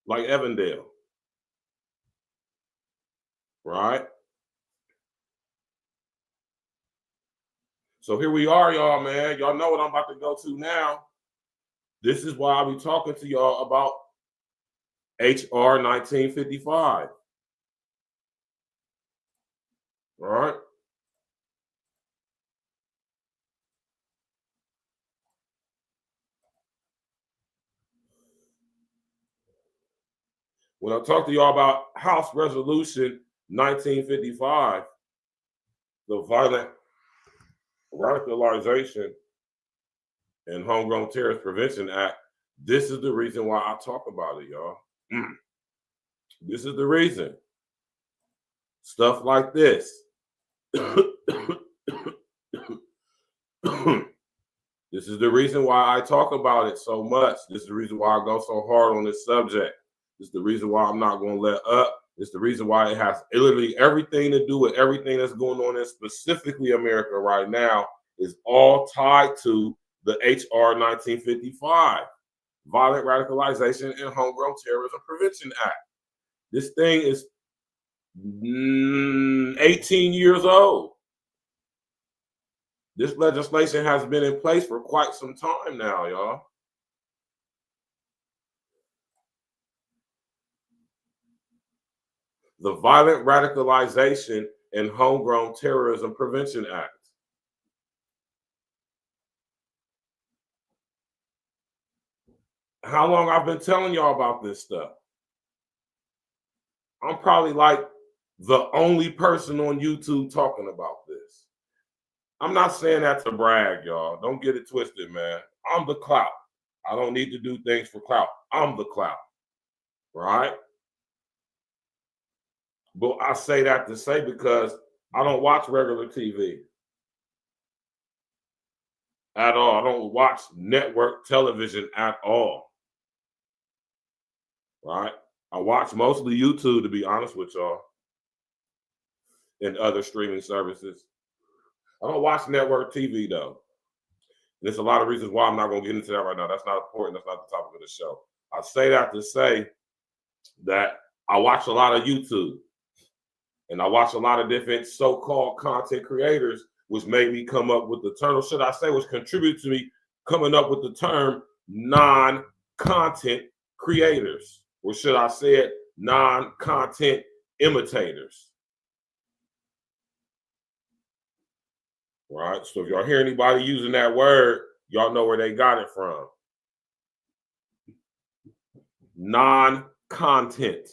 like Evandale, right? So here we are, y'all, man. Y'all know what I'm about to go to now. This is why I'll be talking to y'all about HR 1955. All right? When I talk to y'all about House Resolution 1955, the Violent Radicalization and Homegrown Terrorist Prevention Act, this is the reason why I talk about it, y'all. This is the reason. Stuff like this. This is the reason why I talk about it so much. This is the reason why I go so hard on this subject. This is the reason why I'm not going to let up. It's the reason why it has literally everything to do with everything that's going on in specifically America right now is all tied to the HR 1955, Violent Radicalization and Homegrown Terrorism Prevention Act. This thing is 18 years old. This legislation has been in place for quite some time now, y'all. The Violent Radicalization and Homegrown Terrorism Prevention Act. How long I've been telling y'all about this stuff? I'm probably like the only person on YouTube talking about this. I'm not saying that to brag, y'all. Don't get it twisted, man. I'm the clout. I don't need to do things for clout. I'm the clout, right? But I say that to say because I don't watch regular TV at all. I don't watch network television at all, right? I watch mostly YouTube, to be honest with y'all, and other streaming services. I don't watch network TV, though. There's a lot of reasons why I'm not going to get into that right now. That's not important. That's not the topic of the show. I say that to say that I watch a lot of YouTube. And I watch a lot of different so-called content creators, which made me come up with the term, or should I say, which contributed to me coming up with the term non-content creators, or should I say it, non-content imitators. Right? So if y'all hear anybody using that word, y'all know where they got it from. Non-content.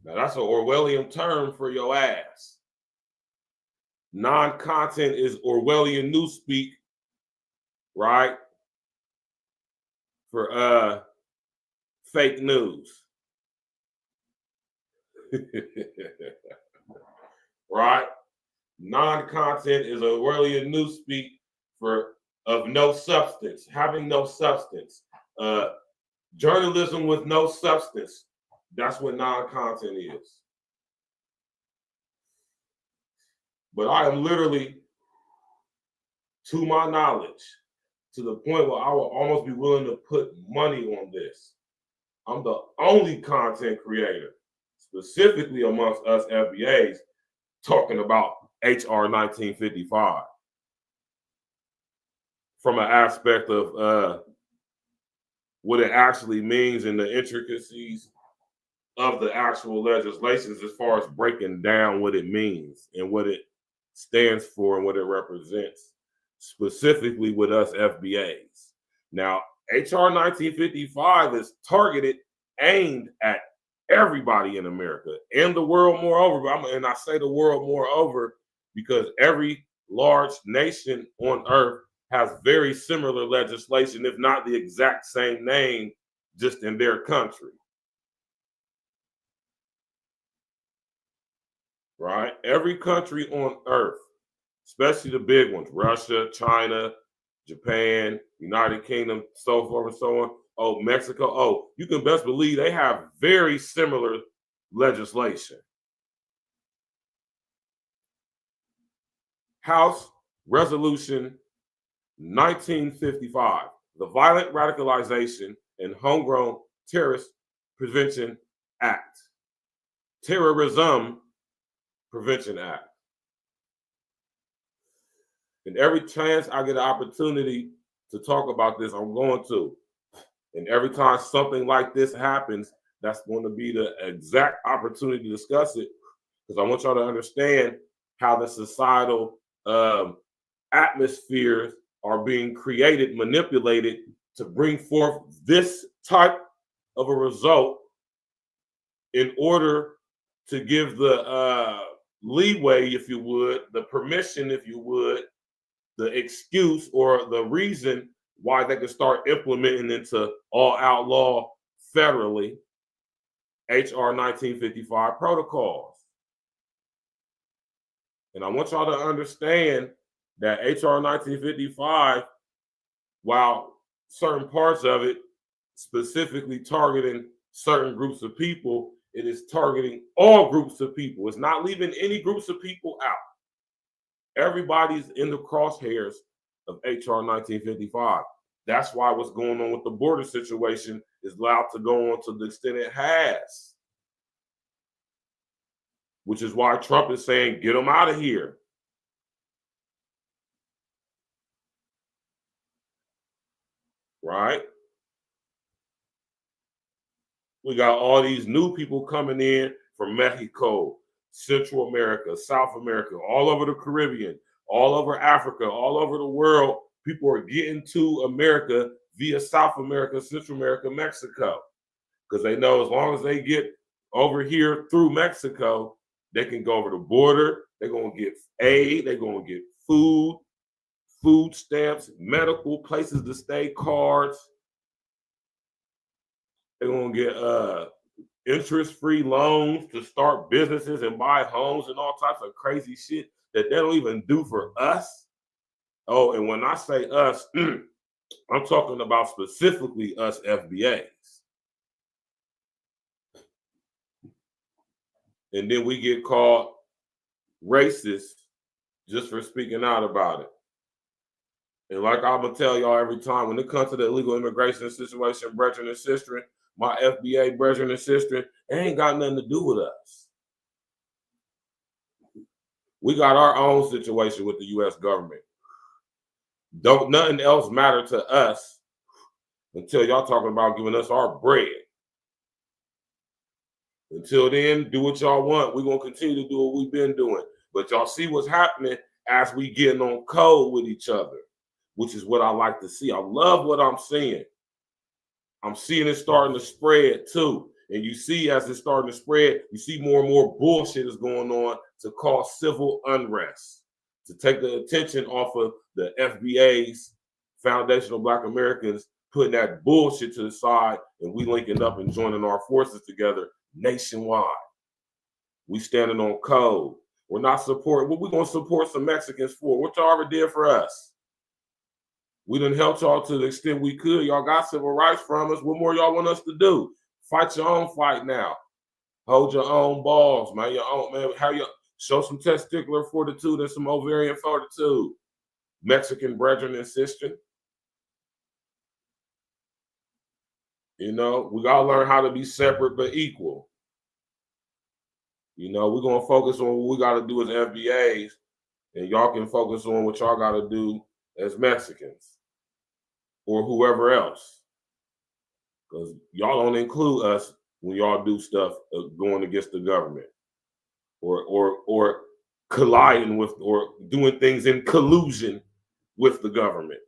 Now, that's an Orwellian term for your ass. Non-content is Orwellian newspeak, right? For fake news. Right? Non-content is really a new speak of no substance, having no substance. Journalism with no substance. That's what non-content is. But I am literally, to my knowledge, to the point where I will almost be willing to put money on this. I'm the only content creator, specifically amongst us FBAs, talking about HR 1955 from an aspect of what it actually means and the intricacies of the actual legislations as far as breaking down what it means and what it stands for and what it represents, specifically with us FBAs. Now, HR 1955 is targeted, aimed at everybody in America and the world moreover. And I say the world moreover because every large nation on earth has very similar legislation, if not the exact same name, just in their country. Right? Every country on earth, especially the big ones, Russia, China, Japan, United Kingdom, so forth and so on. Oh, Mexico. Oh, you can best believe they have very similar legislation. House Resolution 1955, the Violent Radicalization and Homegrown Terrorist Prevention Act. Terrorism Prevention Act. And every chance I get an opportunity to talk about this, I'm going to. And every time something like this happens, that's going to be the exact opportunity to discuss it, because I want y'all to understand how the societal atmospheres are being created, manipulated to bring forth this type of a result in order to give the leeway, if you would, the permission, if you would, the excuse or the reason why they can start implementing into all outlaw federally HR 1955 protocols. And I want y'all to understand that HR 1955, while certain parts of it specifically targeting certain groups of people, it is targeting all groups of people. It's not leaving any groups of people out. Everybody's in the crosshairs of HR 1955. That's why what's going on with the border situation is allowed to go on to the extent it has. Which is why Trump is saying, get them out of here. Right? We got all these new people coming in from Mexico, Central America, South America, all over the Caribbean, all over Africa, all over the world. People are getting to America via South America, Central America, Mexico, because they know as long as they get over here through Mexico, they can go over the border. They're going to get aid. They're going to get food, food stamps, medical places to stay, cards. They're going to get interest-free loans to start businesses and buy homes and all types of crazy shit that they don't even do for us. Oh, and when I say us, I'm talking about specifically us FBAs. And then we get called racist just for speaking out about it. And like I'm going to tell y'all every time, when it comes to the illegal immigration situation, brethren and sistren, my FBA brethren and sistren, it ain't got nothing to do with us. We got our own situation with the U.S. government. Don't nothing else matter to us until y'all talking about giving us our bread. Until then, do what y'all want. We're going to continue to do what we've been doing. But y'all see what's happening as we getting on code with each other, which is what I like to see. I love what I'm seeing. I'm seeing it starting to spread too. And you see as it's starting to spread, you see more and more bullshit is going on to cause civil unrest, to take the attention off of the FBA's Foundational Black Americans, putting that bullshit to the side, and we linking up and joining our forces together nationwide. We standing on code. We're not supporting. What we gonna support some Mexicans for? What y'all ever did for us? We done helped y'all to the extent we could. Y'all got civil rights from us. What more y'all want us to do? Fight your own fight now. Hold your own balls, man. Your own, man. How you show some testicular fortitude and some ovarian fortitude. Mexican brethren and sisters. You know, we gotta learn how to be separate but equal. You know, we're gonna focus on what we gotta do as FBAs, and y'all can focus on what y'all gotta do as Mexicans or whoever else. Because y'all don't include us when y'all do stuff going against the government or colliding with or doing things in collusion with the government.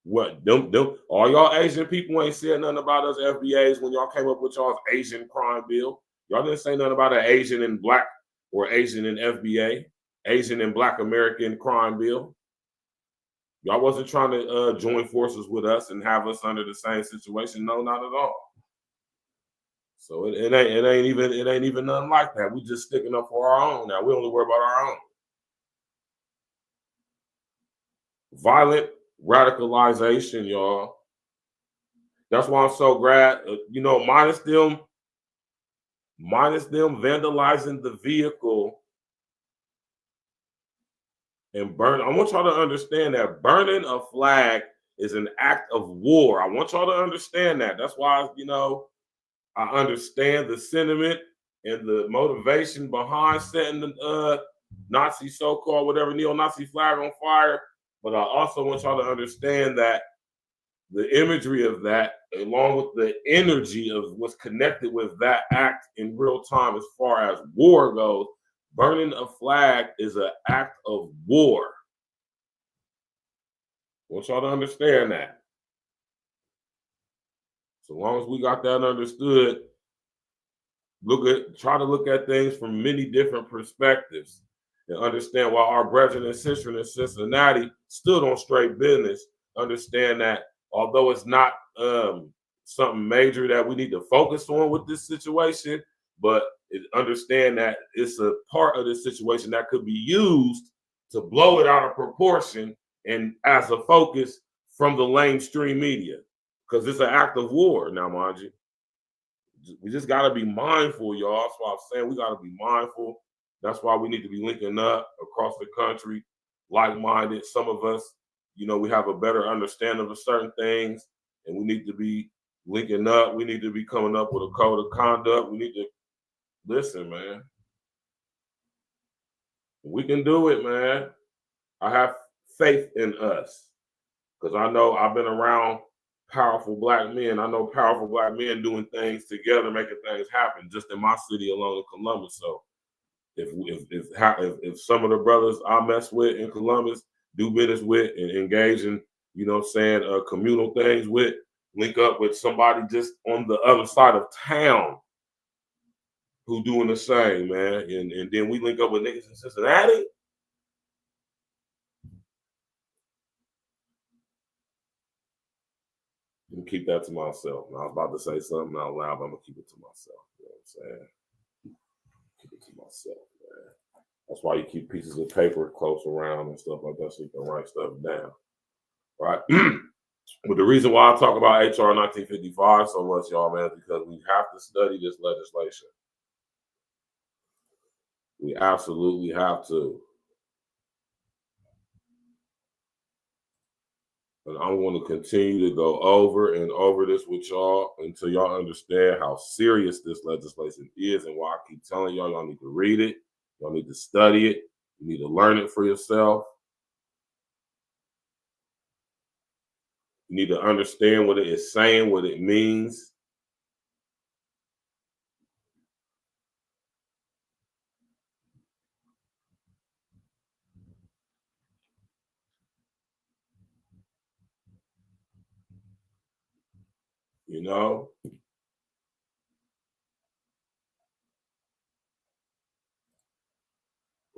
What them all y'all Asian people ain't said nothing about us FBAs when y'all came up with y'all's Asian crime bill. Y'all didn't say nothing about an Asian and black or Asian and FBA, Asian and Black American crime bill. Y'all wasn't trying to join forces with us and have us under the same situation. No, not at all. So it ain't even nothing like that. We just sticking up for our own now. We only worry about our own. Violent radicalization, y'all. That's why I'm so glad, you know, minus them vandalizing the vehicle and burn. I want y'all to understand that burning a flag is an act of war. I want y'all to understand that. That's why, you know, I understand the sentiment and the motivation behind setting the Nazi so-called whatever neo-Nazi flag on fire. But I also want y'all to understand that the imagery of that, along with the energy of what's connected with that act in real time as far as war goes, burning a flag is an act of war. I want y'all to understand that. So long as we got that understood, try to look at things from many different perspectives and understand why our brethren and sisters in Cincinnati stood on straight business. Understand that although it's not something major that we need to focus on with this situation, but understand that it's a part of this situation that could be used to blow it out of proportion and as a focus from the mainstream media, because it's an act of war now, mind you. We just got to be mindful, y'all. That's why I'm saying we got to be mindful. That's why we need to be linking up across the country, like-minded. Some of us, you know, we have a better understanding of certain things, and we need to be linking up. We need to be coming up with a code of conduct. We need to listen, man. We can do it, man. I have faith in us because I know I've been around powerful black men. I know powerful black men doing things together, making things happen just in my city alone in Columbus. So if some of the brothers I mess with in Columbus, do business with and engage in, you know what I'm saying, communal things with, link up with somebody just on the other side of town who doing the same, man. And then we link up with niggas in Cincinnati. I'm keep that to myself. Now, I was about to say something out loud, but I'm gonna keep it to myself. You know what I'm saying? Keep it to myself, man. That's why you keep pieces of paper close around and stuff like that so you can write stuff down. Right? But the reason why I talk about HR 1955 so much, y'all, man, is because we have to study this legislation. We absolutely have to. And I want to continue to go over and over this with y'all until y'all understand how serious this legislation is and why I keep telling y'all, y'all need to read it. Y'all need to study it. You need to learn it for yourself. You need to understand what it is saying, what it means. You know?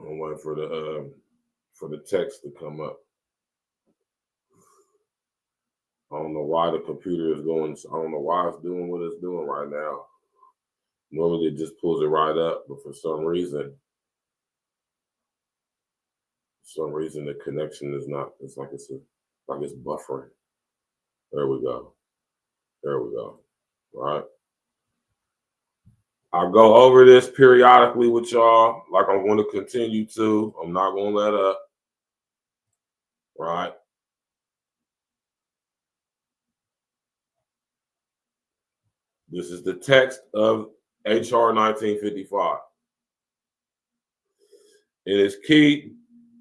I'm waiting for the text to come up. I don't know why the computer is going. I don't know why it's doing what it's doing right now. Normally it just pulls it right up, but for some reason the connection is not. It's like it's buffering. There we go. Right. I go over this periodically with y'all, like I'm going to continue to. I'm not going to let up. Right. This is the text of HR 1955. It is key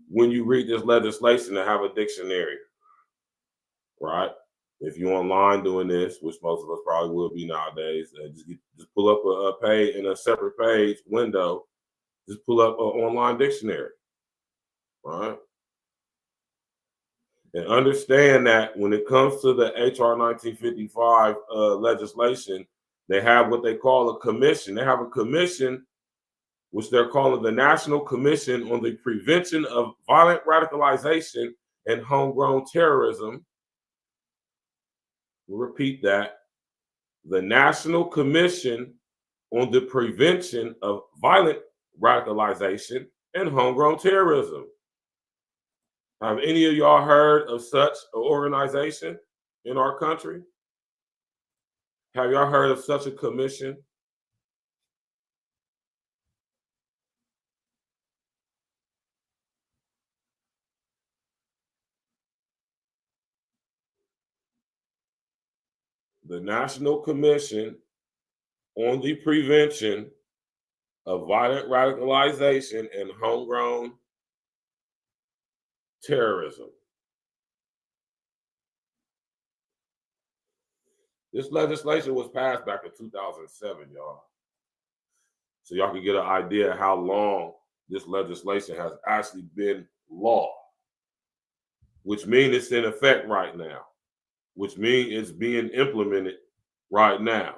when you read this legislation to have a dictionary, right? If you're online doing this, which most of us probably will be nowadays, just pull up a page in a separate page window. Just pull up an online dictionary, right? And understand that when it comes to the HR 1955 legislation, they have what they call a commission. They have a commission, which they're calling the National Commission on the Prevention of Violent Radicalization and Homegrown Terrorism. We'll repeat that. The National Commission on the Prevention of Violent Radicalization and Homegrown Terrorism. Have any of y'all heard of such an organization in our country? Have y'all heard of such a commission? The National Commission on the Prevention of Violent Radicalization and Homegrown Terrorism. This legislation was passed back in 2007, y'all. So y'all can get an idea how long this legislation has actually been law, which means it's in effect right now, which means it's being implemented right now.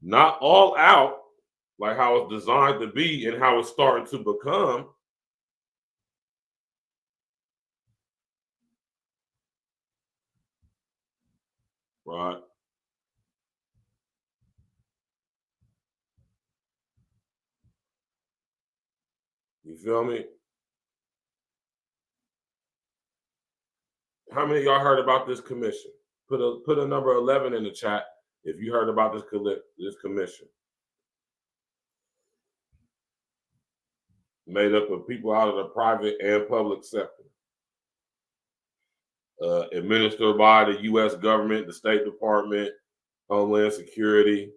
Not all out, like how it's designed to be and how it's starting to become. Right. You feel me? How many of y'all heard about this commission? Put a number 11 in the chat if you heard about this commission. Made up of people out of the private and public sector. Administered by the U.S. government, the State Department, Homeland Security,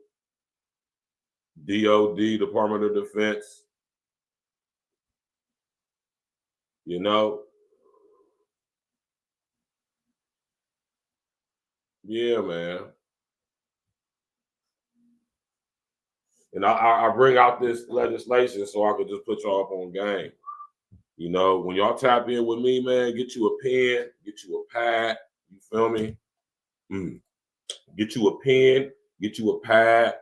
DOD, Department of Defense. You know? Yeah, man. And I bring out this legislation so I could just put y'all up on game. You know, when y'all tap in with me, man, get you a pen, get you a pad. You feel me? Get you a pen, get you a pad.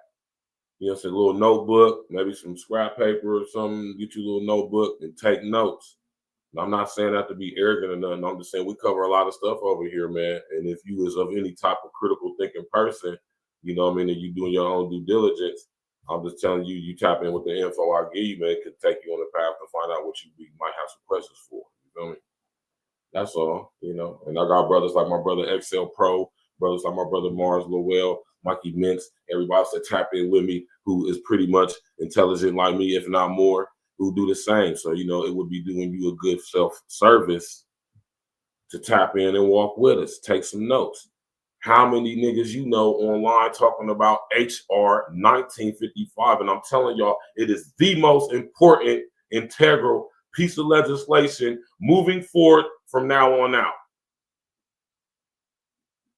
You know, it's a little notebook, maybe some scrap paper or something. Get you a little notebook and take notes. And I'm not saying that to be arrogant or nothing. I'm just saying we cover a lot of stuff over here, man. And if you is of any type of critical thinking person, you know what I mean, and you doing your own due diligence, I'm just telling you, you tap in with the info I give you, man, it could take you on the path to find out what you might have some questions for. You feel me? That's all, you know. And I got brothers like my brother Excel Pro, brothers like my brother Mars Lowell, Mikey Mintz, everybody else that tap in with me who is pretty much intelligent like me, if not more, who do the same. So, you know, it would be doing you a good self-service to tap in and walk with us, take some notes. How many niggas you know online talking about HR 1955? And I'm telling y'all, it is the most important, integral piece of legislation moving forward from now on out.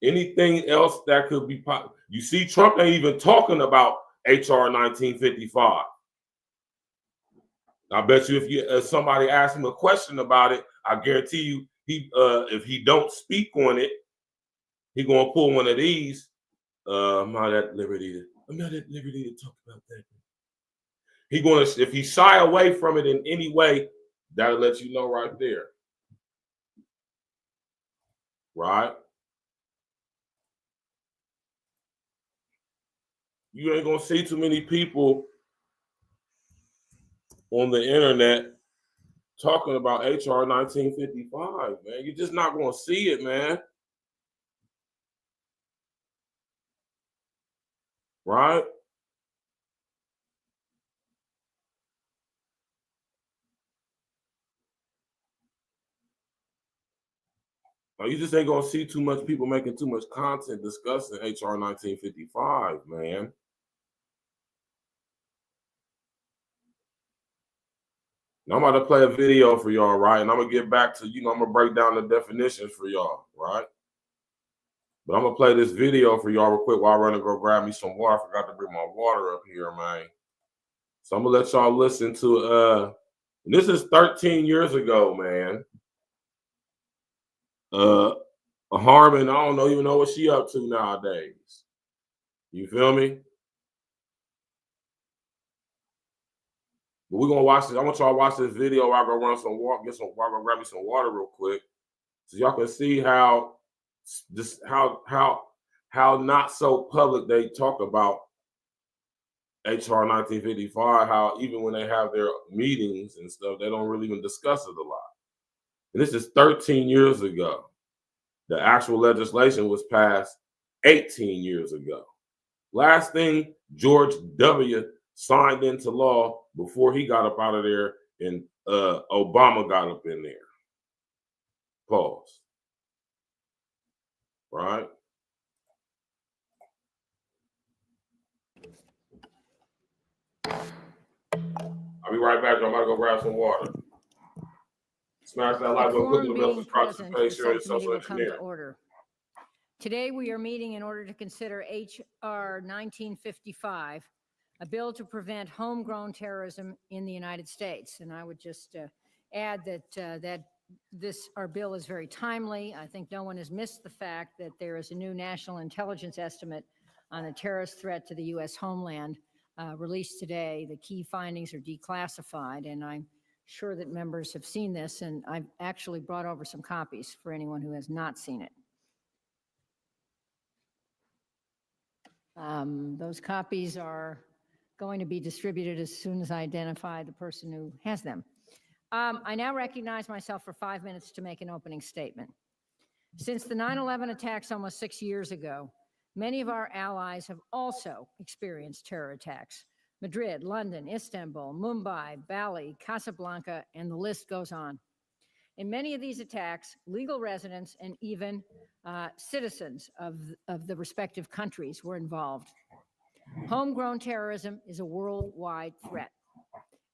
Anything else that could be you see, Trump ain't even talking about HR 1955. I bet you if somebody asks him a question about it, I guarantee you, if he don't speak on it, he gonna pull one of these. I'm not at liberty to talk about that. He gonna, if he shy away from it in any way, that'll let you know right there. Right? you ain't gonna see too many people on the internet talking about HR 1955, man. You're just not gonna see it, man. Right? Like, you just ain't gonna see too much people making too much content discussing HR 1955, man. Now, I'm about to play a video for y'all, right? And I'm gonna get back to, I'm gonna break down the definitions for y'all, right? But I'm gonna play this video for y'all real quick while I run and go grab me some water. I forgot to bring my water up here, man. So I'm gonna let y'all listen to this is 13 years ago, man. Harmon, I don't even know what she up to nowadays. You feel me? But we're gonna watch this. I want y'all to watch this video while I go run some water, while I go grab me some water real quick. So y'all can see how not so public they talk about HR 1955, how even when they have their meetings and stuff, they don't really even discuss it a lot. And this is 13 years ago. The actual legislation was passed 18 years ago. Last thing George W. signed into law before he got up out of there and Obama got up in there. Pause. Right? I'll be right back. I'm about to go grab some water. Smash that like button, click the bell, subscribe to the page, share, and social engineering. Today we are meeting in order to consider H.R. 1955, a bill to prevent homegrown terrorism in the United States. And I would just add that our bill is very timely. I think no one has missed the fact that there is a new national intelligence estimate on the terrorist threat to the U.S. homeland released today. The key findings are declassified, and I'm sure that members have seen this, and I've actually brought over some copies for anyone who has not seen it. Those copies are going to be distributed as soon as I identify the person who has them. I now recognize myself for 5 minutes to make an opening statement. Since the 9/11 attacks almost 6 years ago, many of our allies have also experienced terror attacks. Madrid, London, Istanbul, Mumbai, Bali, Casablanca, and the list goes on. In many of these attacks, legal residents and even citizens of the respective countries were involved. Homegrown terrorism is a worldwide threat.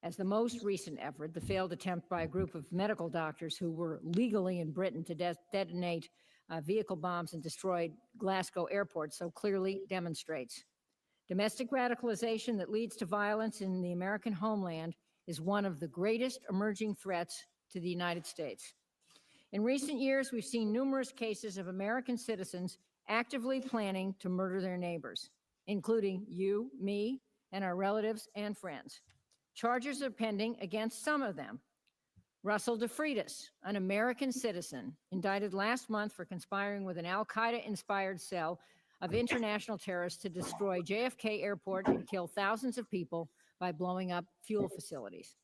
As the most recent effort, the failed attempt by a group of medical doctors who were legally in Britain to detonate vehicle bombs and destroyed Glasgow airport so clearly demonstrates. Domestic radicalization that leads to violence in the American homeland is one of the greatest emerging threats to the United States. In recent years, we've seen numerous cases of American citizens actively planning to murder their neighbors, including you, me, and our relatives and friends. Charges are pending against some of them. Russell DeFreitas, an American citizen, indicted last month for conspiring with an al-Qaeda-inspired cell of international terrorists to destroy JFK Airport and kill thousands of people by blowing up fuel facilities.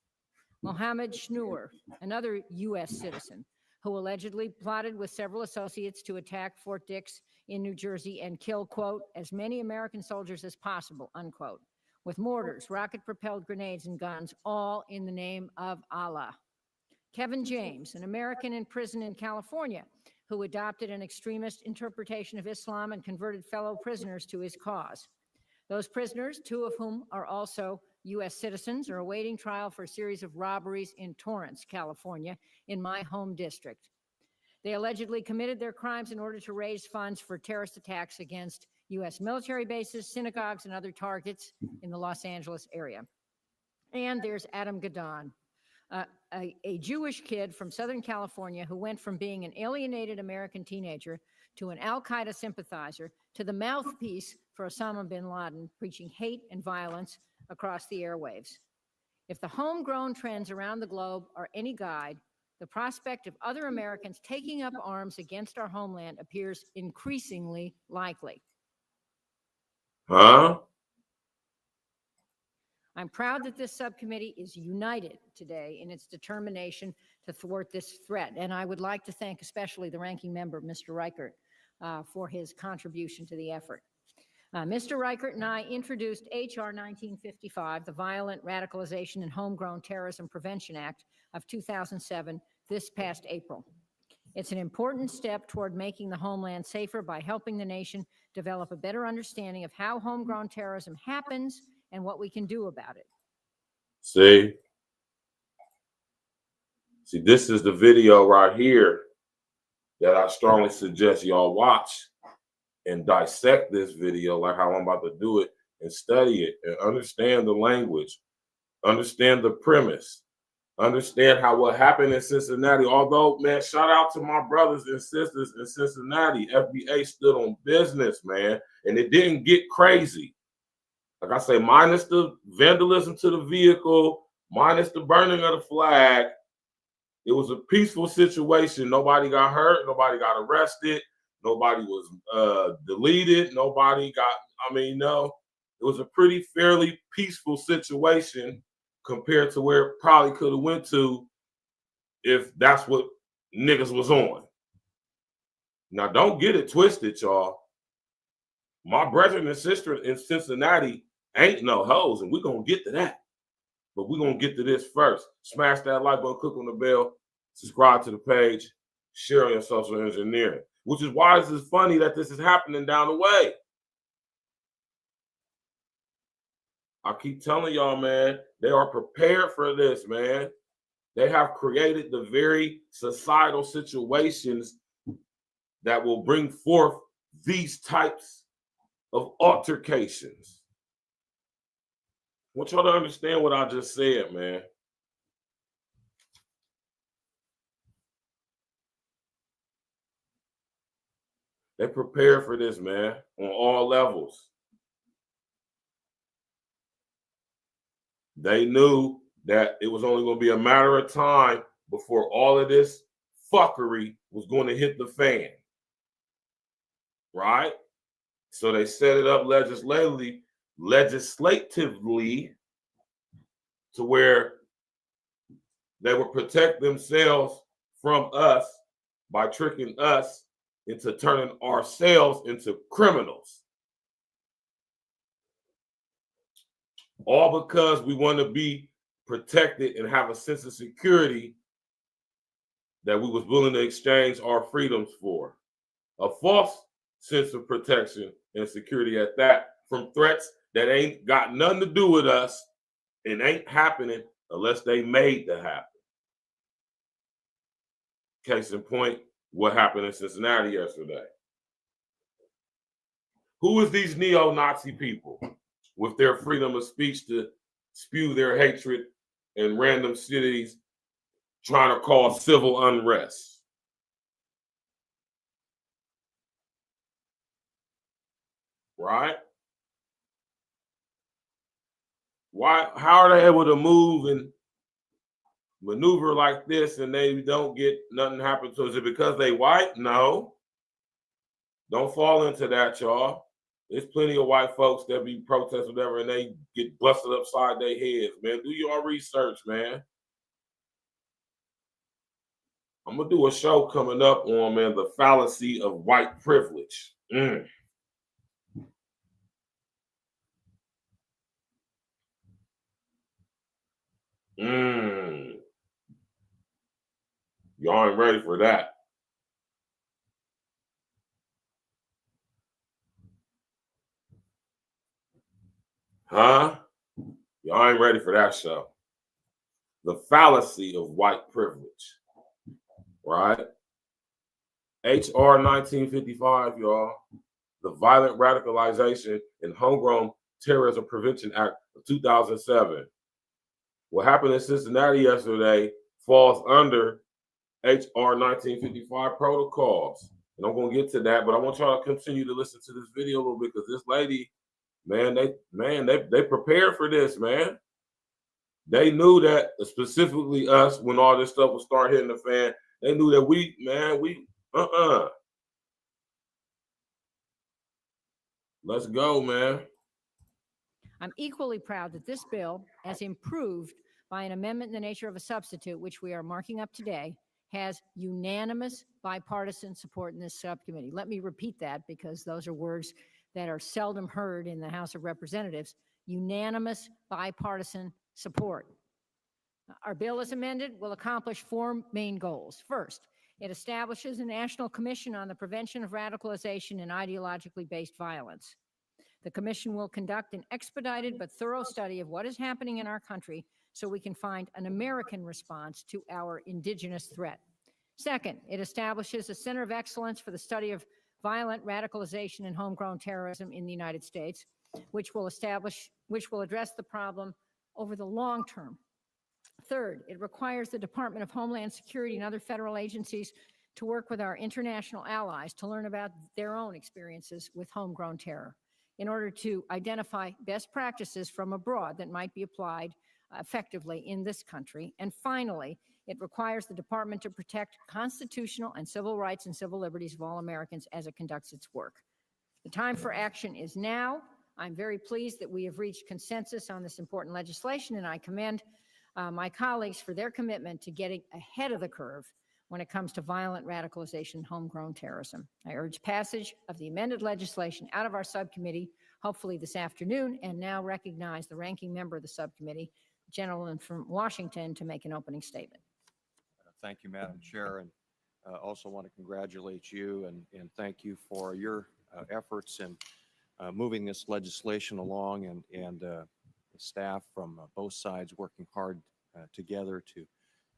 Mohammed Schnur, another U.S. citizen, who allegedly plotted with several associates to attack Fort Dix in New Jersey and kill, quote, as many American soldiers as possible, unquote, with mortars, rocket-propelled grenades, and guns, all in the name of Allah. Kevin James, an American in prison in California, who adopted an extremist interpretation of Islam and converted fellow prisoners to his cause. Those prisoners, two of whom are also U.S. citizens, are awaiting trial for a series of robberies in Torrance, California, in my home district. They allegedly committed their crimes in order to raise funds for terrorist attacks against U.S. military bases, synagogues, and other targets in the Los Angeles area. And there's Adam Gadon, a Jewish kid from Southern California who went from being an alienated American teenager to an al-Qaeda sympathizer to the mouthpiece for Osama bin Laden, preaching hate and violence across the airwaves. If the homegrown trends around the globe are any guide, the prospect of other Americans taking up arms against our homeland appears increasingly likely. Huh? I'm proud that this subcommittee is united today in its determination to thwart this threat. And I would like to thank especially the ranking member, Mr. Reichert, for his contribution to the effort. Mr. Reichert and I introduced H.R. 1955, the Violent Radicalization and Homegrown Terrorism Prevention Act of 2007, this past April. It's an important step toward making the homeland safer by helping the nation develop a better understanding of how homegrown terrorism happens and what we can do about it. See, this is the video right here that I strongly suggest y'all watch and dissect this video like how I'm about to do it and study it and understand the language, understand the premise, understand how what happened in Cincinnati. Although, man, shout out to my brothers and sisters in Cincinnati. FBA stood on business, man, and it didn't get crazy. Like I say, minus the vandalism to the vehicle, minus the burning of the flag, it was a peaceful situation. Nobody got hurt. Nobody got arrested. Nobody was deleted. Nobody got, no, it was a pretty fairly peaceful situation compared to where it probably could have went to if that's what niggas was on. Now, don't get it twisted, y'all. My brethren and sisters in Cincinnati ain't no hoes, and we're going to get to that. But we're going to get to this first. Smash that like button, click on the bell, subscribe to the page, share on your social engineering, which is why this is funny that this is happening down the way. I keep telling y'all, man, they are prepared for this, man. They have created the very societal situations that will bring forth these types of altercations. I want y'all to understand what I just said, man. They prepared for this, man, on all levels. They knew that it was only going to be a matter of time before all of this fuckery was going to hit the fan. Right? So they set it up legislatively to where they would protect themselves from us by tricking us into turning ourselves into criminals. All because we want to be protected and have a sense of security that we was willing to exchange our freedoms for. A false sense of protection and security at that, from threats that ain't got nothing to do with us and ain't happening unless they made that happen. Case in point, what happened in Cincinnati yesterday. Who is these neo-Nazi people with their freedom of speech to spew their hatred in random cities trying to cause civil unrest? Right? How are they able to move and maneuver like this and they don't get nothing happen to us? Is it because they white? No. Don't fall into that, y'all. There's plenty of white folks that be protesting whatever and they get busted upside their heads, man. Do your research, man. I'm gonna do a show coming up on, man, the fallacy of white privilege. Y'all ain't ready for that. Huh? Y'all ain't ready for that show. The fallacy of white privilege. Right? H.R. 1955, y'all. The Violent Radicalization and Homegrown Terrorism Prevention Act of 2007. What happened in Cincinnati yesterday falls under H.R. 1955 protocols. And I'm going to get to that, but I want y'all to continue to listen to this video a little bit because this lady, man, they prepared for this, man. They knew that, specifically us, when all this stuff would start hitting the fan, they knew that we let's go, man. I'm equally proud that this bill, as improved by an amendment in the nature of a substitute, which we are marking up today, has unanimous bipartisan support in this subcommittee. Let me repeat that because those are words that are seldom heard in the House of Representatives. Unanimous bipartisan support. Our bill, as amended, will accomplish four main goals. First, it establishes a National Commission on the Prevention of Radicalization and Ideologically Based Violence. The commission will conduct an expedited but thorough study of what is happening in our country so we can find an American response to our indigenous threat. Second, it establishes a Center of Excellence for the Study of Violent Radicalization and Homegrown Terrorism in the United States, which will address the problem over the long term. Third, it requires the Department of Homeland Security and other federal agencies to work with our international allies to learn about their own experiences with homegrown terror in order to identify best practices from abroad that might be applied effectively in this country. And finally, it requires the department to protect constitutional and civil rights and civil liberties of all Americans as it conducts its work. The time for action is now. I'm very pleased that we have reached consensus on this important legislation, and I commend my colleagues for their commitment to getting ahead of the curve when it comes to violent radicalization and homegrown terrorism. I urge passage of the amended legislation out of our subcommittee, hopefully this afternoon, and now recognize the ranking member of the subcommittee, gentleman from Washington, to make an opening statement. Thank you, Madam Chair, and also want to congratulate you and thank you for your efforts in moving this legislation along, and the staff from both sides working hard together to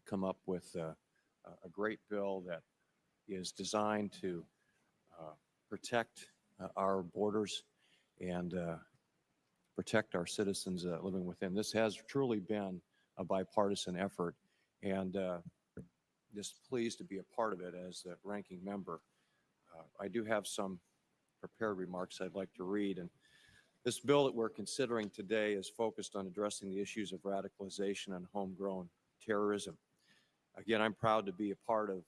come up with a great bill that is designed to protect our borders and protect our citizens living within. This has truly been a bipartisan effort, and just pleased to be a part of it as the ranking member. I do have some prepared remarks I'd like to read, and this bill that we're considering today is focused on addressing the issues of radicalization and homegrown terrorism. Again, I'm proud to be a part of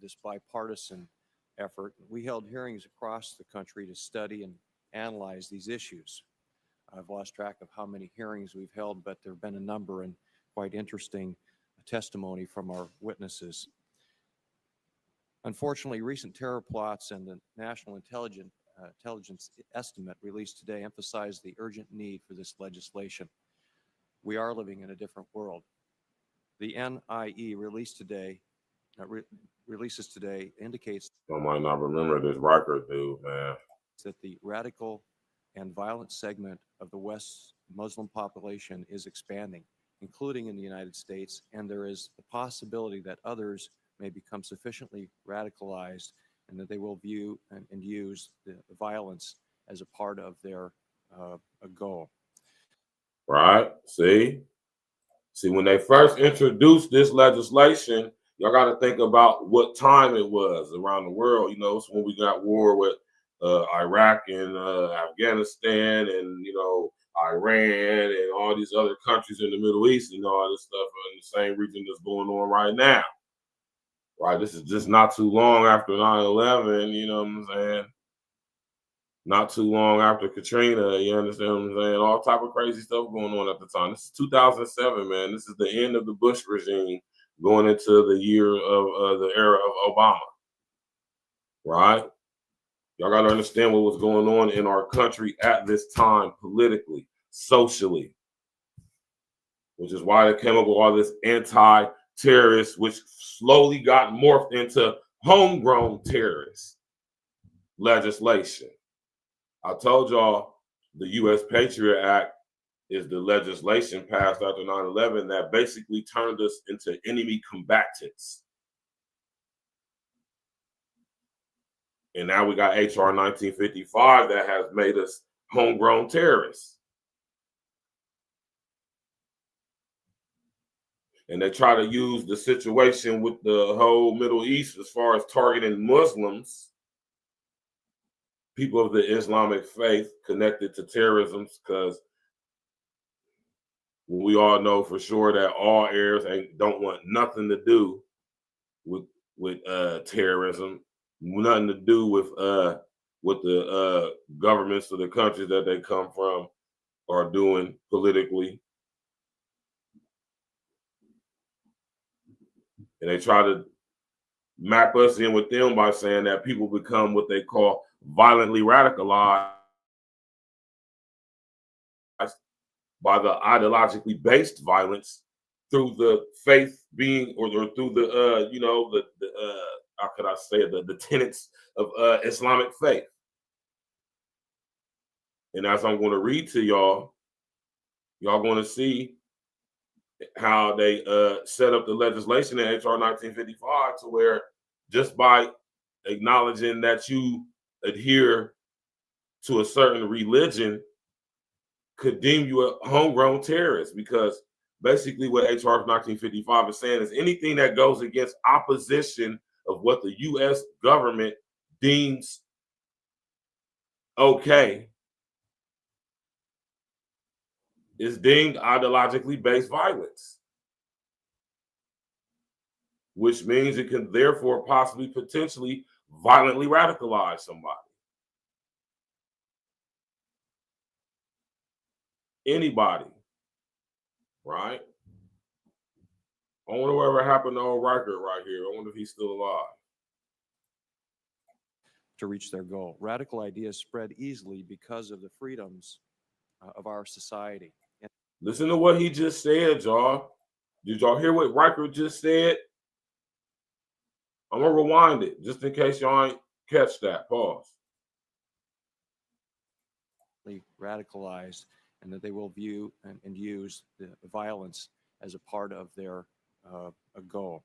this bipartisan effort. We held hearings across the country to study and analyze these issues. I've lost track of how many hearings we've held, but there have been a number and quite interesting testimony from our witnesses. Unfortunately, recent terror plots and the National Intelligence estimate released today emphasize the urgent need for this legislation. We are living in a different world. The NIE releases today indicates I might not remember this record, dude, man. that the radical and violent segment of the West's Muslim population is expanding, including in the United States, and there is the possibility that others may become sufficiently radicalized and that they will view and use the violence as a part of their goal. Right? See, when they first introduced this legislation, y'all got to think about what time it was around the world. You know, it's when we got war with Iraq and Afghanistan and, you know, Iran and all these other countries in the Middle East and all this stuff in the same region that's going on right now. Right? This is just not too long after 9/11, you know what I'm saying? Not too long after Katrina, you understand what I'm saying? All type of crazy stuff going on at the time. This is 2007, man. This is the end of the Bush regime going into the year of the era of Obama. Right? Y'all got to understand what was going on in our country at this time, politically, socially, which is why they came up with all this anti-terrorist, which slowly got morphed into homegrown terrorist legislation. I told y'all the U.S. Patriot Act is the legislation passed after 9/11 that basically turned us into enemy combatants. And now we got HR 1955 that has made us homegrown terrorists. And they try to use the situation with the whole Middle East as far as targeting Muslims, people of the Islamic faith connected to terrorism, because we all know for sure that all Arabs don't want nothing to do with terrorism, nothing to do with the governments of the countries that they come from, are doing politically. And they try to map us in with them by saying that people become what they call violently radicalized by the ideologically based violence through the faith being, or through the, how could I say it, the tenets of Islamic faith. And as I'm going to read to y'all going to see how they set up the legislation in HR 1955 to where just by acknowledging that you adhere to a certain religion could deem you a homegrown terrorist, because basically what HR 1955 is saying is anything that goes against opposition of what the U.S. government deems okay is deemed ideologically based violence, which means it can therefore possibly potentially violently radicalize somebody. Anybody, right? I wonder whatever happened to old Riker right here. I wonder if he's still alive. To reach their goal. Radical ideas spread easily because of the freedoms of our society. Listen to what he just said, y'all. Did y'all hear what Riker just said? I'm going to rewind it just in case y'all ain't catch that. Pause. Radicalized, and that they will view and use the violence as a part of their goal.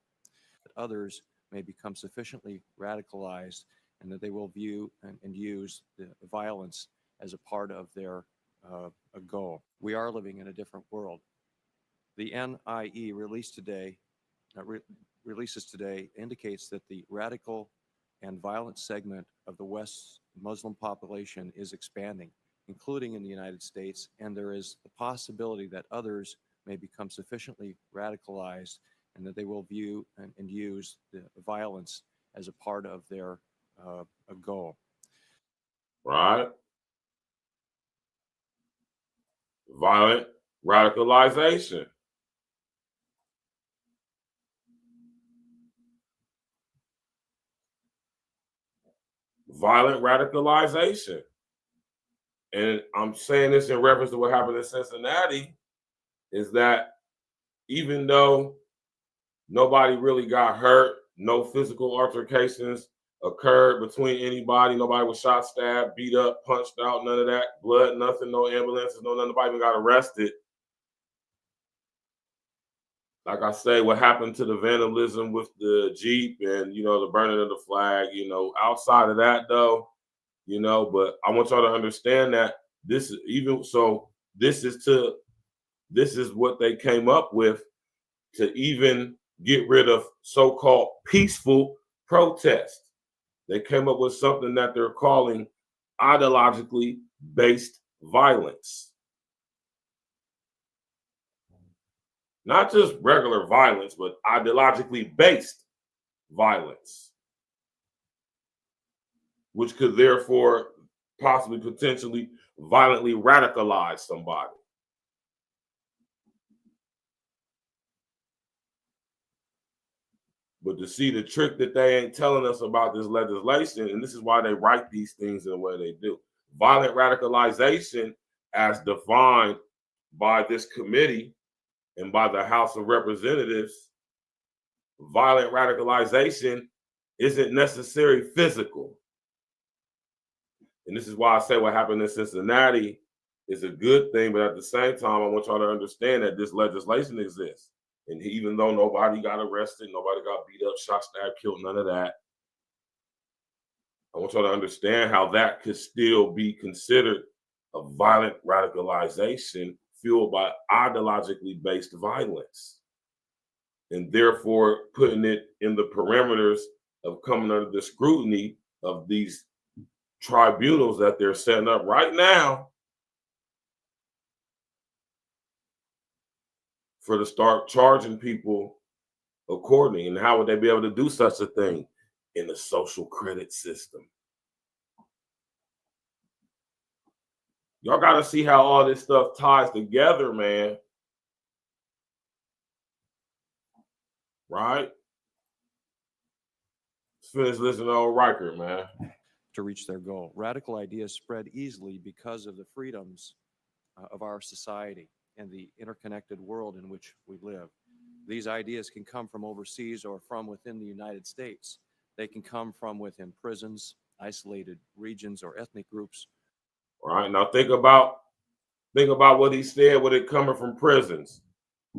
That others may become sufficiently radicalized, and that they will view and use the violence as a part of their goal. We are living in a different world. The NIE releases today indicates that the radical and violent segment of the West's Muslim population is expanding, including in the United States, and there is the possibility that others may become sufficiently radicalized and that they will view and use the violence as a part of their goal. Right? Violent radicalization. Violent radicalization. And I'm saying this in reference to what happened in Cincinnati, is that even though nobody really got hurt, no physical altercations occurred between anybody, nobody was shot, stabbed, beat up, punched out, none of that, blood, nothing, no ambulances, nobody even got arrested. Like I say, what happened to the vandalism with the Jeep and, the burning of the flag, outside of that though, but I want y'all to understand that this is what they came up with to even get rid of so-called peaceful protest. They came up with something that they're calling ideologically based violence. Not just regular violence, but ideologically based violence, which could therefore possibly potentially violently radicalize somebody. But to see the trick that they ain't telling us about this legislation, and this is why they write these things in the way they do. Violent radicalization, as defined by this committee and by the House of Representatives, violent radicalization isn't necessarily physical. And this is why I say what happened in Cincinnati is a good thing, but at the same time, I want y'all to understand that this legislation exists. And even though nobody got arrested, nobody got beat up, shot, stabbed, killed, none of that, I want y'all to understand how that could still be considered a violent radicalization fueled by ideologically based violence, and therefore putting it in the parameters of coming under the scrutiny of these tribunals that they're setting up right now for to start charging people accordingly. And how would they be able to do such a thing? In the social credit system. Y'all got to see how all this stuff ties together, man. Right? Let's finish listening to old Riker, man. To reach their goal. Radical ideas spread easily because of the freedoms of our society and the interconnected world in which we live. These ideas can come from overseas or from within the United States. They can come from within prisons, isolated regions, or ethnic groups. All right, now think about what he said with it coming from prisons.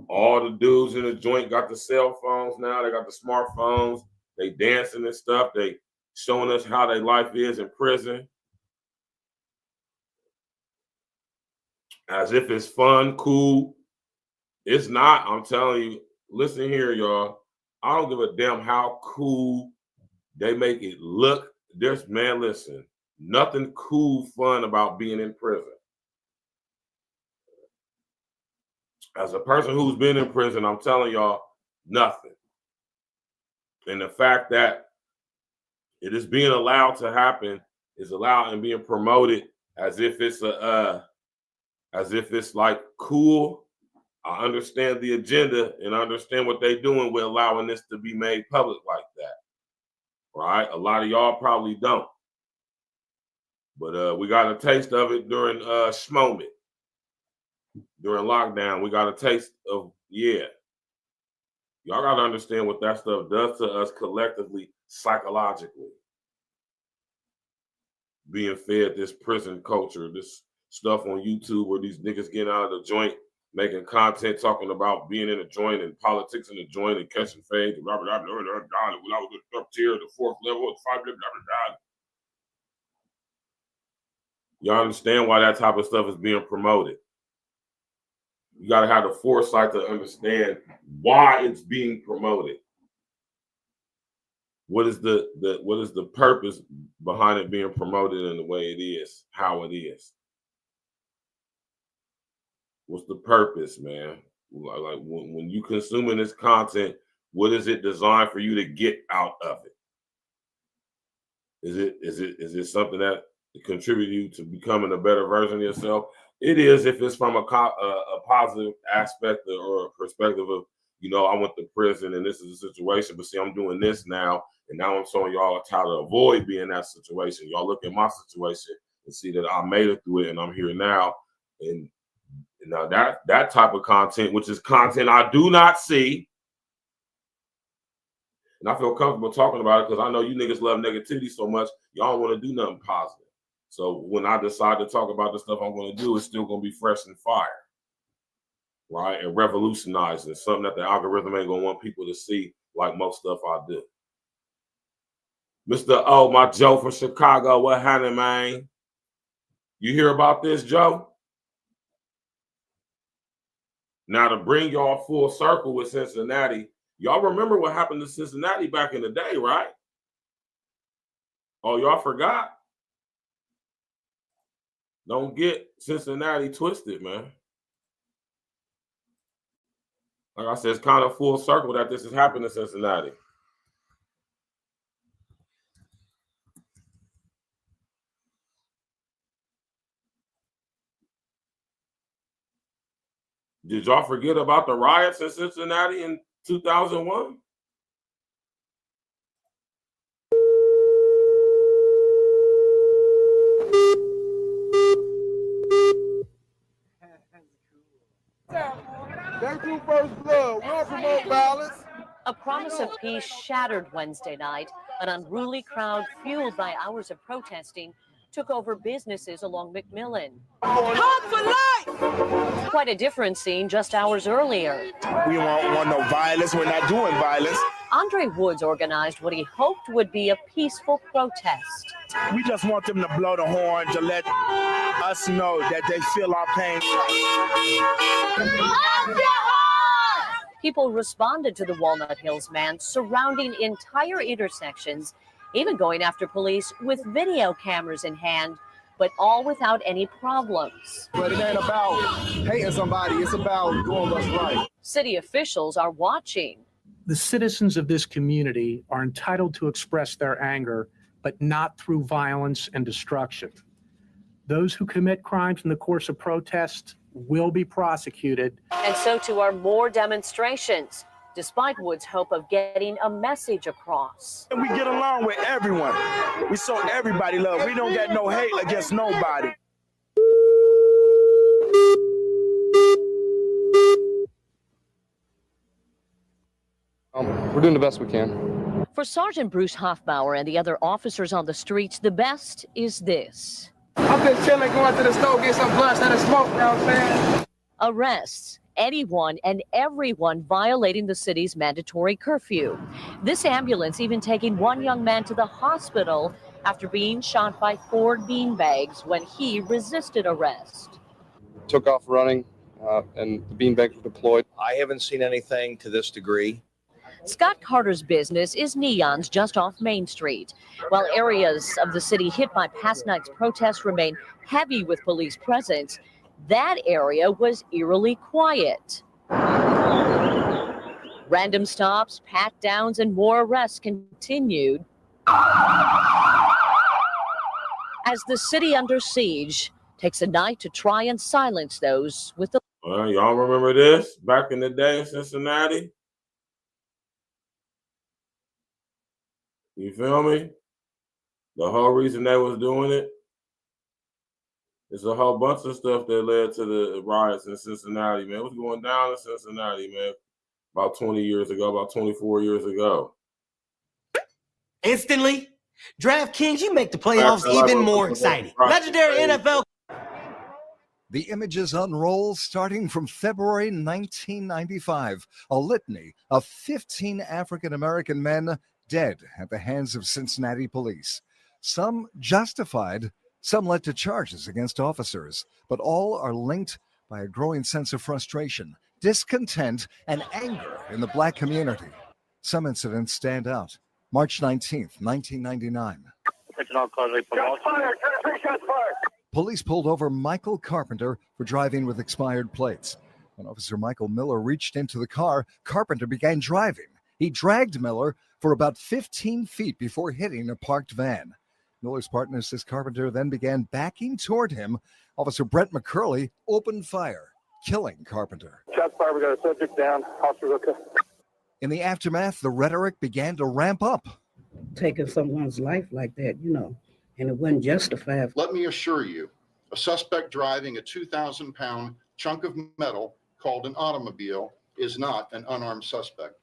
All the dudes in the joint got the cell phones now. They got the smartphones. They dancing and stuff. They showing us how their life is in prison. As if it's fun, cool. It's not. I'm telling you. Listen here, y'all. I don't give a damn how cool they make it look. There's, man, listen. Nothing cool, fun about being in prison. As a person who's been in prison, I'm telling y'all, nothing. And the fact that it is being allowed to happen is allowed and being promoted as if it's like cool. I understand the agenda and I understand what they're doing with allowing this to be made public like that. Right? A lot of y'all probably don't. But we got a taste of it during Schmoment. During lockdown, we got a taste of, yeah. Y'all got to understand what that stuff does to us collectively, psychologically. Being fed this prison culture, this stuff on YouTube where these niggas getting out of the joint, making content talking about being in the joint and politics in the joint and catching fades. When I was the third tier, the fourth level, the 5 level. Y'all understand why that type of stuff is being promoted. You got to have the foresight to understand why it's being promoted. What is the purpose behind it being promoted in the way it is, how it is? What's the purpose, man? Like when you consuming this content, what is it designed for you to get out of it? Is it something that contribute you to becoming a better version of yourself? It is if it's from a positive aspect or a perspective of, you know, I went to prison and this is a situation, but see, I'm doing this now, and now I'm showing y'all how to avoid being in that situation. Y'all look at my situation and see that I made it through it and I'm here now. And now that type of content, which is content I do not see, and I feel comfortable talking about it because I know you niggas love negativity so much, y'all want to do nothing positive. So when I decide to talk about the stuff I'm going to do, it's still going to be fresh and fire, right? And revolutionizing, something that the algorithm ain't going to want people to see, like most stuff I do. Mr. O, my Joe from Chicago, what happened, man? You hear about this, Joe? Now to bring y'all full circle with Cincinnati, y'all remember what happened to Cincinnati back in the day, right? Oh, y'all forgot? Don't get Cincinnati twisted, man. Like I said, it's kind of full circle that this has happened to Cincinnati. Did y'all forget about the riots in Cincinnati in 2001? They do first blood. We don't promote violence. A promise of peace shattered Wednesday night. An unruly crowd fueled by hours of protesting took over businesses along McMillan. Talk for life! Quite a different scene just hours earlier. We don't want no violence. We're not doing violence. Andre Woods organized what he hoped would be a peaceful protest. We just want them to blow the horn to let us know that they feel our pain. People responded to the Walnut Hills man, surrounding entire intersections, even going after police with video cameras in hand, but all without any problems. But it ain't about hating somebody. It's about doing what's right. City officials are watching. The citizens of this community are entitled to express their anger, but not through violence and destruction. Those who commit crimes in the course of protest will be prosecuted. And so too are more demonstrations, despite Wood's hope of getting a message across. We get along with everyone. We show everybody love. We don't got no hate against nobody. We're doing the best we can. For Sergeant Bruce Hoffbauer and the other officers on the streets, the best is this. I'm just chilling, going to the store, get some blunts and a smoke, you know what I'm saying? Arrests anyone and everyone violating the city's mandatory curfew. This ambulance even taking one young man to the hospital after being shot by 4 beanbags when he resisted arrest. Took off running, and the beanbags were deployed. I haven't seen anything to this degree. Scott Carter's business is Neon's just off Main Street. While areas of the city hit by past night's protests remain heavy with police presence, that area was eerily quiet. Random stops, pat-downs, and more arrests continued as the city under siege takes a night to try and silence those with the... Well, y'all remember this back in the day in Cincinnati? You feel me? The whole reason they was doing it is a whole bunch of stuff that led to the riots in Cincinnati, man. It was going down in Cincinnati, man, about 20 years ago, about 24 years ago. Instantly, DraftKings, you make the playoffs even more exciting. Legendary NFL. The images unroll starting from February 1995, a litany of 15 African-American men dead at the hands of Cincinnati police. Some justified, some led to charges against officers, but all are linked by a growing sense of frustration, discontent, and anger in the Black community. Some incidents stand out. March 19th, 1999. Police pulled over Michael Carpenter for driving with expired plates. When Officer Michael Miller reached into the car, Carpenter began driving. He dragged Miller for about 15 feet before hitting a parked van. Miller's partner says Carpenter then began backing toward him. Officer Brent McCurley opened fire, killing Carpenter. Shots fired, we got a subject down, Officer RUCKUS. In the aftermath, the rhetoric began to ramp up. Taking someone's life like that, and it wasn't justified. Let me assure you, a suspect driving a 2,000-pound chunk of metal called an automobile is not an unarmed suspect.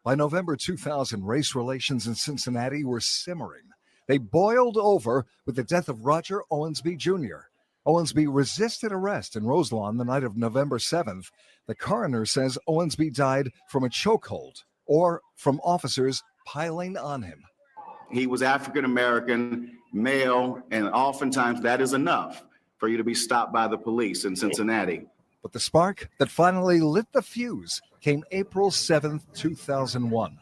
By November 2000, race relations in Cincinnati were simmering. They boiled over with the death of Roger Owensby Jr. Owensby resisted arrest in Roselawn the night of November 7th. The coroner says Owensby died from a chokehold or from officers piling on him. He was African-American, male, and oftentimes that is enough for you to be stopped by the police in Cincinnati. But the spark that finally lit the fuse came April 7th, 2001.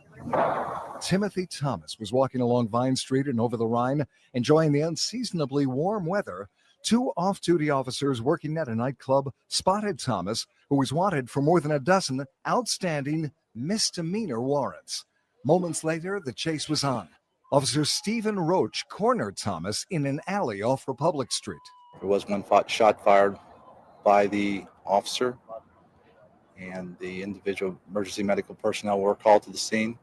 Timothy Thomas was walking along Vine Street and over the Rhine, enjoying the unseasonably warm weather. 2 off-duty officers working at a nightclub spotted Thomas, who was wanted for more than a dozen outstanding misdemeanor warrants. Moments later, the chase was on. Officer Stephen Roach cornered Thomas in an alley off Republic Street. There was one shot fired by the officer, and the individual emergency medical personnel were called to the scene,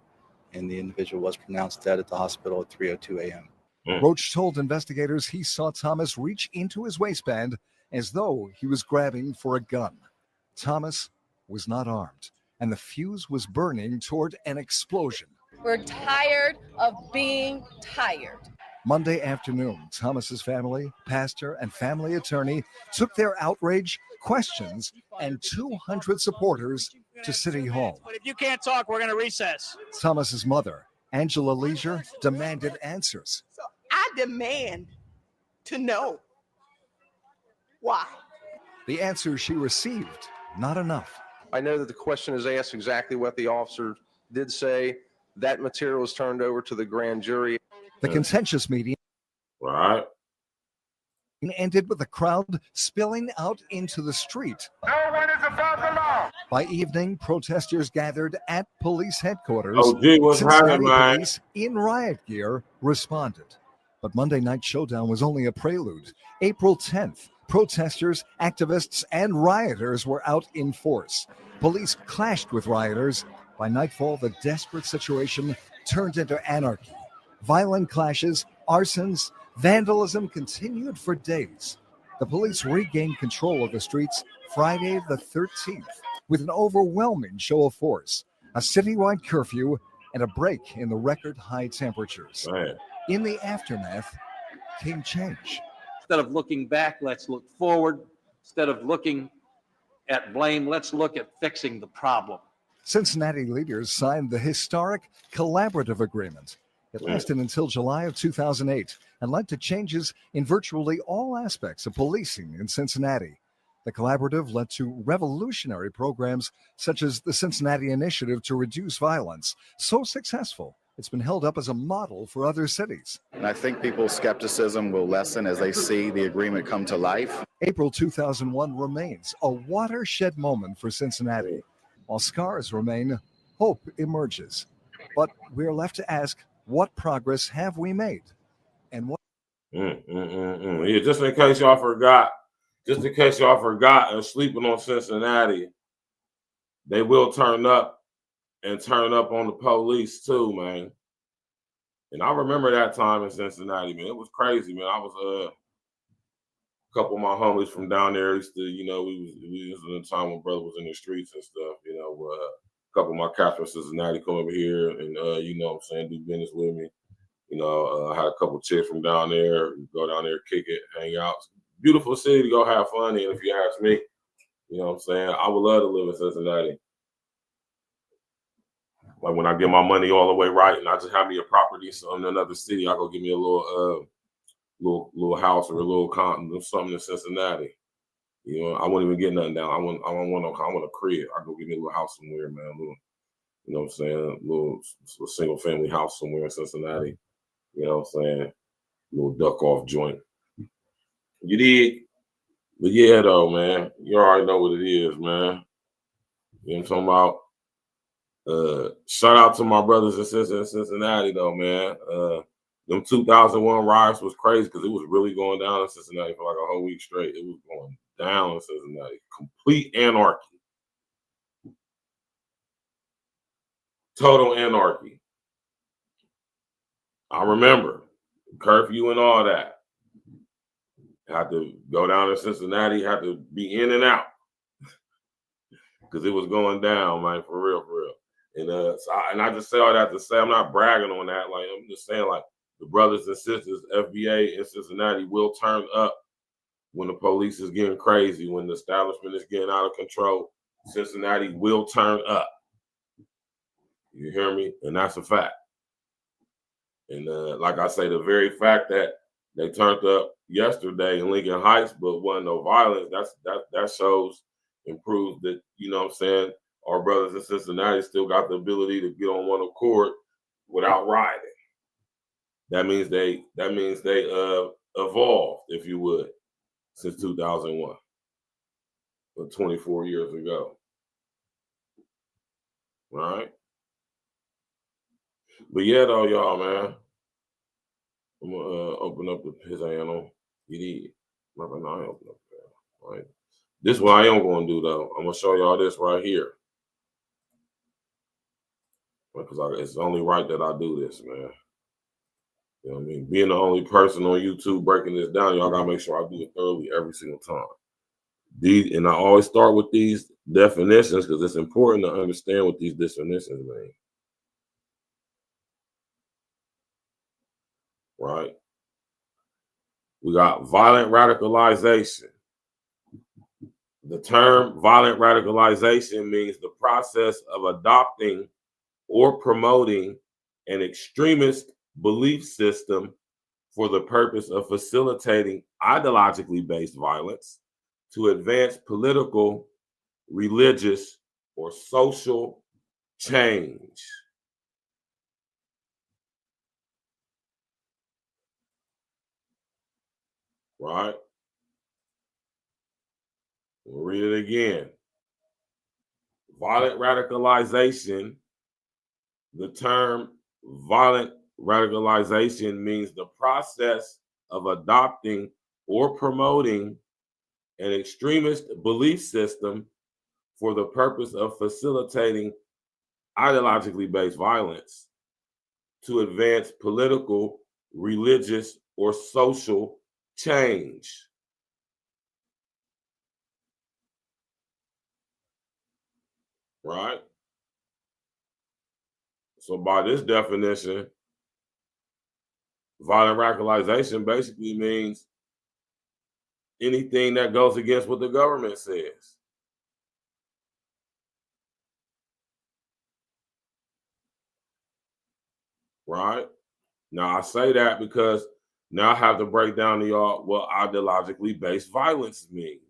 and the individual was pronounced dead at the hospital at 3:02 a.m. Roach told investigators he saw Thomas reach into his waistband as though he was grabbing for a gun. Thomas was not armed, and the fuse was burning toward an explosion. We're tired of being tired. Monday afternoon, Thomas's family, pastor, and family attorney took their outrage, questions, and 200 supporters to City Hall. But if you can't talk, we're going to recess. Thomas's mother, Angela Leisure, demanded answers. So I demand to know why. The answers she received, not enough. I know that the question is asked exactly what the officer did say. That material was turned over to the grand jury. The contentious meeting ended with the crowd spilling out into the street. No one is above the law. By evening, protesters gathered at police headquarters. Oh, gee, what's Cincinnati happening, man? police in riot gear responded. But Monday Night Showdown was only a prelude. April 10th, protesters, activists, and rioters were out in force. Police clashed with rioters. By nightfall, the desperate situation turned into anarchy. Violent clashes, arsons, vandalism continued for days. The police regained control of the streets Friday the 13th with an overwhelming show of force, a citywide curfew, and a break in the record high temperatures. Man. In the aftermath came change. Instead of looking back, let's look forward. Instead of looking at blame, let's look at fixing the problem. Cincinnati leaders signed the historic collaborative agreement. It lasted until July of 2008 and led to changes in virtually all aspects of policing in Cincinnati. The collaborative led to revolutionary programs such as the Cincinnati Initiative to Reduce Violence, so successful it's been held up as a model for other cities. And I think people's skepticism will lessen as they see the agreement come to life. April 2001 remains a watershed moment for Cincinnati. While scars remain, hope emerges. But we're left to ask, what progress have we made? And what? Yeah, just in case y'all forgot, and sleeping on Cincinnati, they will turn up on the police too, man. And I remember that time in Cincinnati, man. It was crazy, man. I was a couple of my homies from down there used to, we was in the time when brother was in the streets and stuff, a couple of my cats from Cincinnati come over here and do business with me. I had a couple of chicks from down there, go down there, kick it, hang out. Beautiful city to go have fun in, if you ask me. I would love to live in Cincinnati. Like when I get my money all the way right and I just have me a property in another city, I go give me a little house or a little something in Cincinnati. I wouldn't even get nothing down. I want a crib. I go give me a little house somewhere, man. A little single family house somewhere in Cincinnati. Little duck off joint. You did. But yeah, though, man, you already know what it is, man. You know what I'm talking about? Shout out to my brothers in Cincinnati, though, man. Them 2001 riots was crazy because it was really going down in Cincinnati for like a whole week straight. It was going down in Cincinnati. Complete anarchy. Total anarchy. I remember curfew and all that. Had to go down to Cincinnati, had to be in and out because it was going down, man, for real. And I just say all that to say I'm not bragging on that. Like I'm just saying, like the brothers and sisters, FBA in Cincinnati will turn up when the police is getting crazy, when the establishment is getting out of control. Cincinnati will turn up. You hear me? And that's a fact. And like I say, the very fact that they turned up yesterday in Lincoln Heights, but wasn't no violence, that shows and proves that, our brothers in Cincinnati still got the ability to get on one accord without rioting. That means they evolved, if you would, since 2001, or 24 years ago. All right? But yeah, though, y'all, man. I'm gonna open up the piano. You need. No, I open up the piano. All right. This is what I am gonna do, though. I'm gonna show y'all this right here. Because it's only right that I do this, man. You know what I mean? Being the only person on YouTube breaking this down, y'all gotta make sure I do it thoroughly every single time. And I always start with these definitions because it's important to understand what these definitions mean. Right? We got violent radicalization. The term violent radicalization means the process of adopting or promoting an extremist belief system for the purpose of facilitating ideologically based violence to advance political, religious, or social change. Right? We'll read it again. Violent radicalization, the term violent radicalization means the process of adopting or promoting an extremist belief system for the purpose of facilitating ideologically based violence to advance political, religious, or social change. Right? So by this definition, violent radicalization basically means anything that goes against what the government says. Right? Now I say that because now I have to break down to y'all what ideologically based violence means.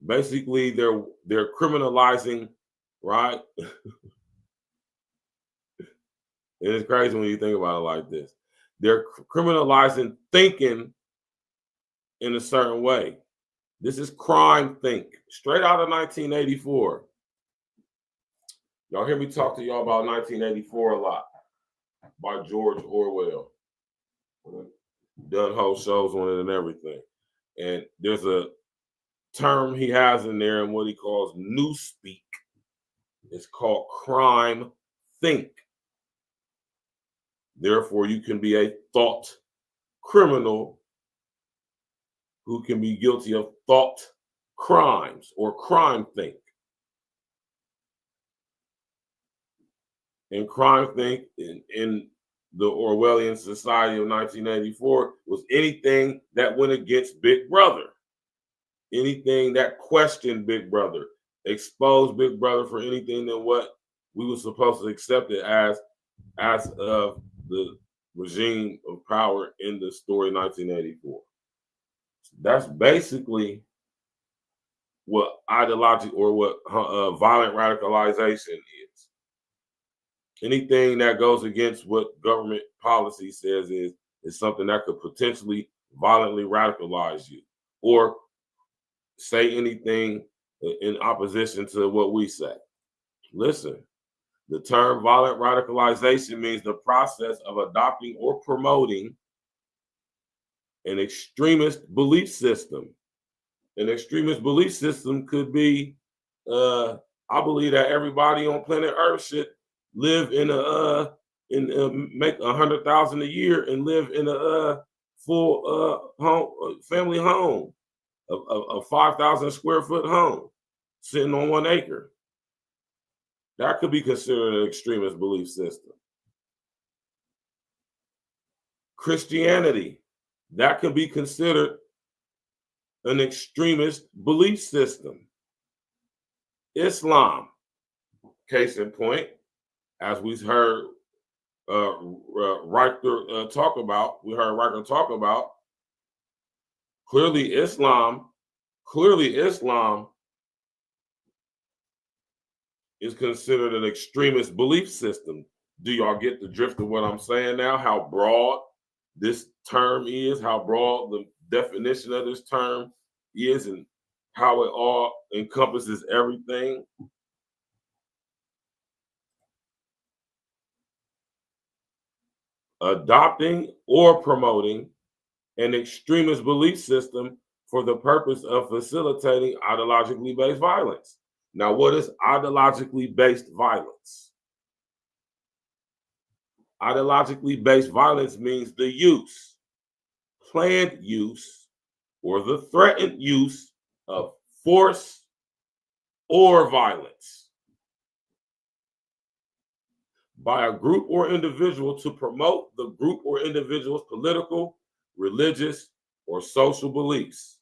Basically, they're criminalizing, right? It is crazy when you think about it like this. They're criminalizing thinking in a certain way. This is crime think, straight out of 1984. Y'all hear me talk to y'all about 1984 a lot, by George Orwell. Done whole shows on it and everything. And there's a term he has in there and what he calls newspeak. It's called crime think. Therefore, you can be a thought criminal who can be guilty of thought crimes or crime think. And crime think in the Orwellian society of 1984 was anything that went against Big Brother. Anything that questioned Big Brother, exposed Big Brother for anything than what we were supposed to accept it as of the regime of power in the story 1984. That's basically what ideology or what violent radicalization is. Anything that goes against what government policy says is something that could potentially violently radicalize you or say anything in opposition to what we say. Listen, the term violent radicalization means the process of adopting or promoting an extremist belief system. An extremist belief system could be, I believe that everybody on planet Earth should live in make 100,000 a year and live in a full home, family home, a 5,000 square foot home, sitting on 1 acre. That could be considered an extremist belief system. Christianity, that could be considered an extremist belief system. Islam, case in point, as we heard Riker talk about, clearly Islam is considered an extremist belief system. Do y'all get the drift of what I'm saying now? How broad this term is, how broad the definition of this term is, and how it all encompasses everything. Adopting or promoting an extremist belief system for the purpose of facilitating ideologically based violence. Now, what is ideologically based violence? Ideologically based violence means the use, planned use, or the threatened use of force or violence by a group or individual to promote the group or individual's political, religious, or social beliefs.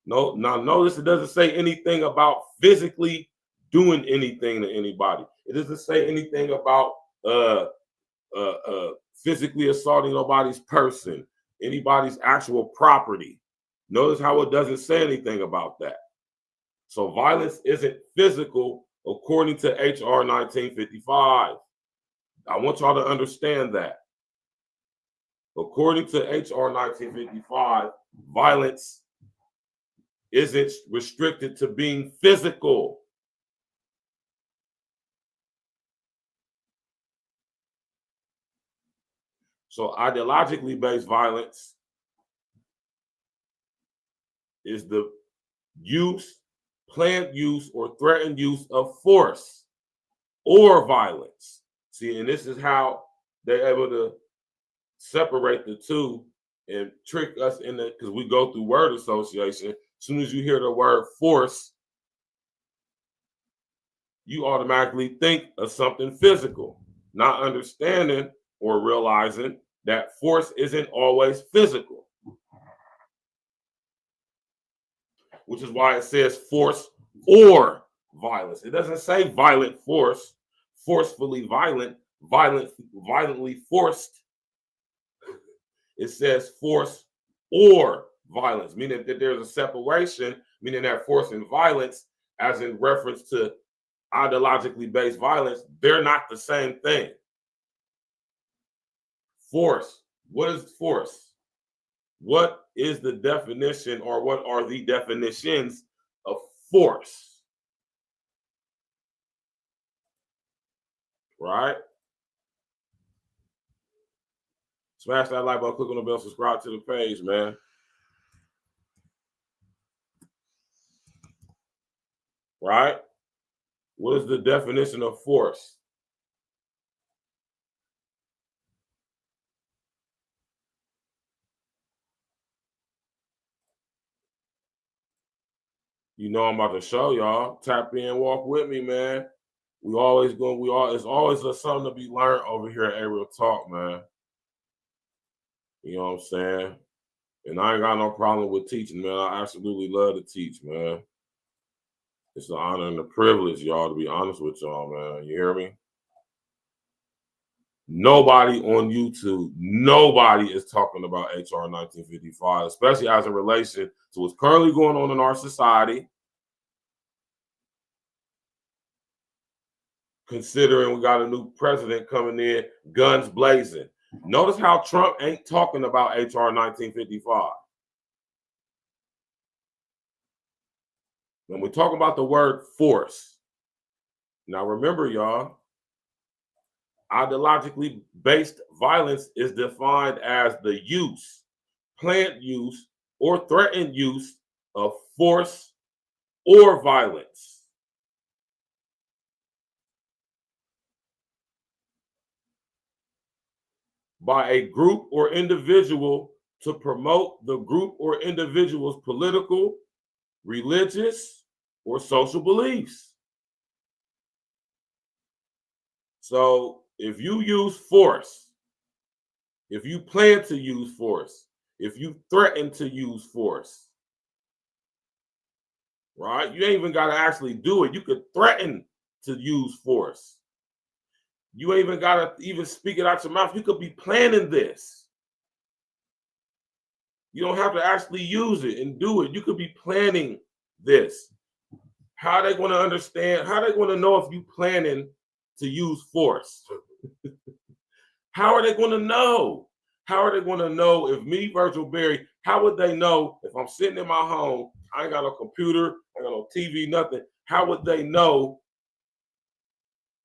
No, now notice it doesn't say anything about physically doing anything to anybody. It doesn't say anything about physically assaulting nobody's person, anybody's actual property. Notice how it doesn't say anything about that. So violence isn't physical according to HR 1955. I want y'all to understand that. According to HR 1955, violence isn't restricted to being physical. So ideologically based violence is the use, planned use, or threatened use of force or violence. See, and this is how they're able to separate the two and trick us in the, because we go through word association. As soon as you hear the word force, you automatically think of something physical, not understanding or realizing that force isn't always physical, which is why it says force or violence. It doesn't say violent force, forcefully violent, violently forced. It says force or violence, meaning that there's a separation, meaning that force and violence, as in reference to ideologically based violence, they're not the same thing. Force. What is force? What is the definition, or what are the definitions of force? Right? Smash that like button, click on the bell, subscribe to the page, man. Right? What is the definition of force? You know I'm about to show y'all. Tap in, walk with me, man. It's always something to be learned over here at Aerial Talk, man. You know what I'm saying? And I ain't got no problem with teaching, man. I absolutely love to teach, man. It's an honor and a privilege, y'all, to be honest with y'all, man. You hear me? Nobody on YouTube, nobody is talking about HR 1955, especially as in relation to what's currently going on in our society. Considering we got a new president coming in, guns blazing. Notice how Trump ain't talking about HR 1955. When we talk about the word force, now remember, y'all, ideologically based violence is defined as the use, planned use, or threatened use of force or violence by a group or individual to promote the group or individual's political, religious, or social beliefs. So if you use force, if you plan to use force, if you threaten to use force, right? You ain't even got to actually do it. You could threaten to use force. You ain't even got to even speak it out your mouth. You could be planning this. You don't have to actually use it and do it. You could be planning this. How are they going to understand? How are they going to know if you planning to use force? How are they going to know? How are they going to know if me, Virgil Berry, how would they know if I'm sitting in my home, I ain't got no computer, I ain't got no TV, nothing. How would they know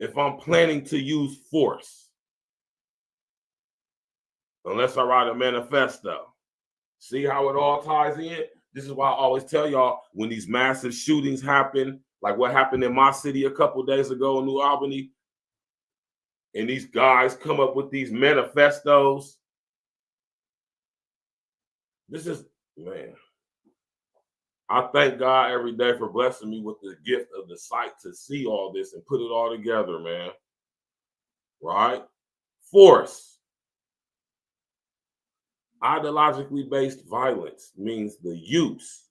if I'm planning to use force? Unless I write a manifesto. See how it all ties in? This is why I always tell y'all, when these massive shootings happen, like what happened in my city a couple of days ago in New Albany, and these guys come up with these manifestos. This is, man, I thank God every day for blessing me with the gift of the sight to see all this and put it all together, man. Right? Force. Ideologically based violence means the use,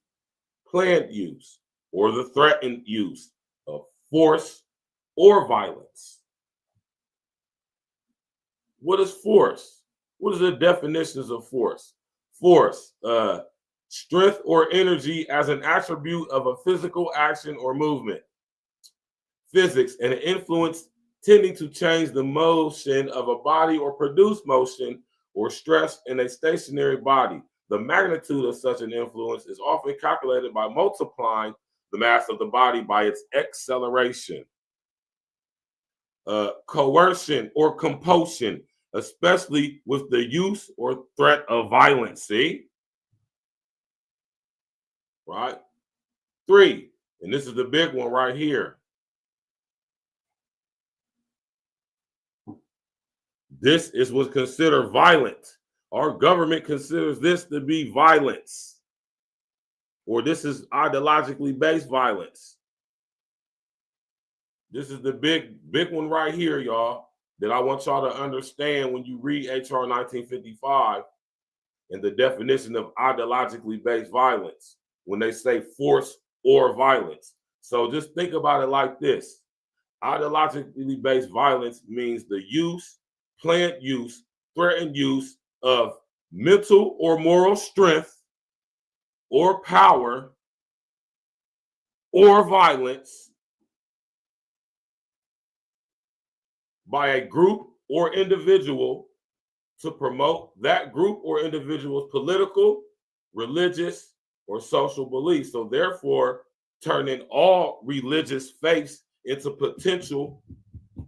planned use, or the threatened use of force or violence. What is force? What are the definitions of force? Force, strength or energy as an attribute of a physical action or movement. Physics, and an influence tending to change the motion of a body or produce motion or stress in a stationary body. The magnitude of such an influence is often calculated by multiplying the mass of the body by its acceleration. Coercion or compulsion especially with the use or threat of violence. See? Right? 3, and this is the big one right here. This is what's considered violent. Our government considers this to be violence, or this is ideologically based violence. This is the big one right here, y'all, that I want y'all to understand when you read HR 1955 and the definition of ideologically based violence when they say force or violence. So just think about it like this. Ideologically based violence means the use, planned use, threatened use of mental or moral strength or power or violence by a group or individual to promote that group or individual's political, religious, or social beliefs. So therefore, turning all religious faiths into potential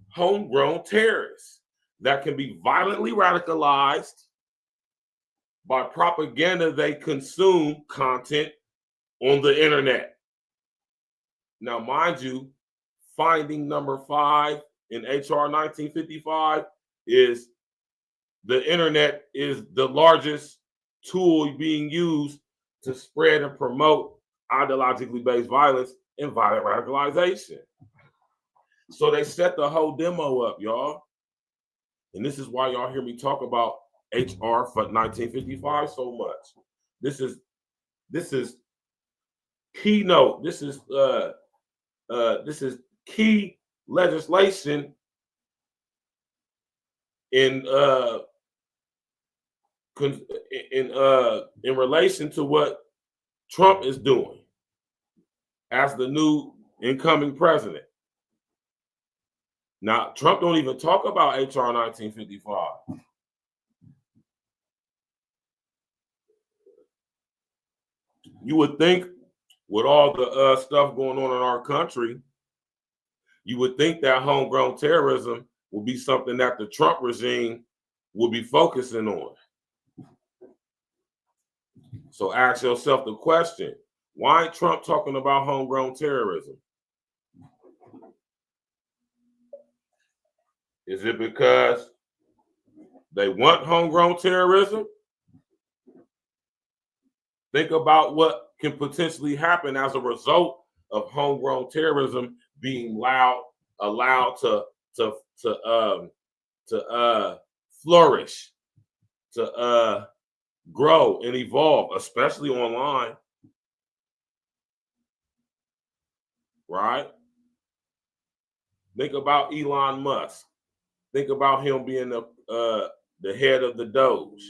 homegrown terrorists that can be violently radicalized by propaganda they consume content on the internet. Now, mind you, finding number 5 in HR 1955 is the internet is the largest tool being used to spread and promote ideologically based violence and violent radicalization. So they set the whole demo up, y'all. And this is why y'all hear me talk about HR for 1955 so much. This is keynote. This is key legislation in relation to what Trump is doing as the new incoming president. Now, Trump don't even talk about HR 1955. You would think with all the stuff going on in our country, you would think that homegrown terrorism will be something that the Trump regime will be focusing on. So ask yourself the question, why ain't Trump talking about homegrown terrorism? Is it because they want homegrown terrorism? Think about what can potentially happen as a result of homegrown terrorism being allowed to flourish, to grow and evolve, especially online, right? Think about Elon Musk. Think about him being the head of the Doge.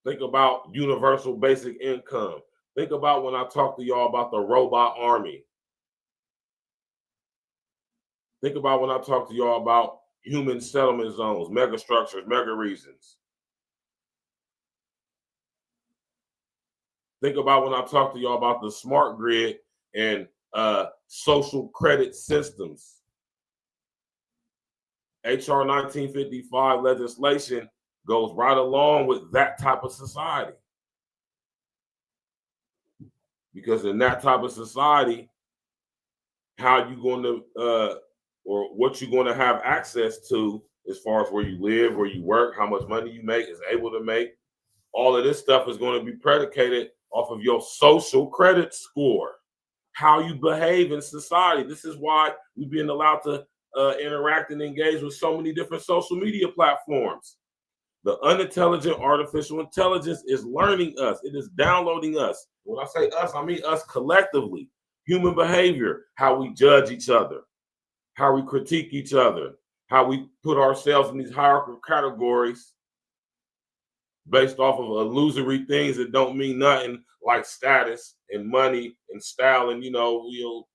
Think about universal basic income. Think about when I talk to y'all about the robot army. Think about when I talk to y'all about human settlement zones, mega structures, mega regions. Think about when I talk to y'all about the smart grid and social credit systems. HR 1955 legislation goes right along with that type of society. Because in that type of society, how you going to, or what you're going to have access to as far as where you live, where you work, how much money you make, is able to make, all of this stuff is going to be predicated off of your social credit score, how you behave in society. This is why we're being allowed to interact and engage with so many different social media platforms. The unintelligent artificial intelligence is learning us. It is downloading us. When I say us, I mean us collectively. Human behavior, how we judge each other, how we critique each other, how we put ourselves in these hierarchical categories based off of illusory things that don't mean nothing, like status and money and style and,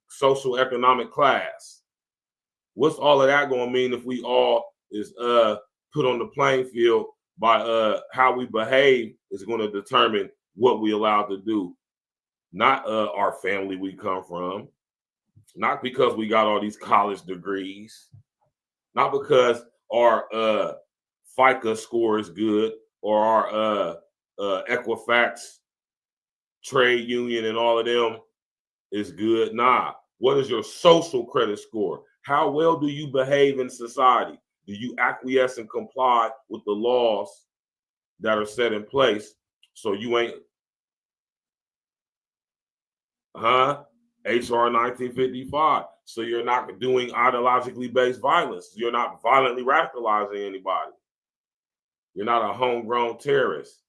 social economic class. What's all of that going to mean if we all is put on the playing field by how we behave is going to determine what we allowed to do, not our family we come from, not because we got all these college degrees, not because our FICA score is good or our Equifax trade union and all of them is good. Nah. What is your social credit score? How well do you behave in society? Do you acquiesce and comply with the laws that are set in place so you ain't, HR 1955. So you're not doing ideologically based violence. You're not violently radicalizing anybody. You're not a homegrown terrorist.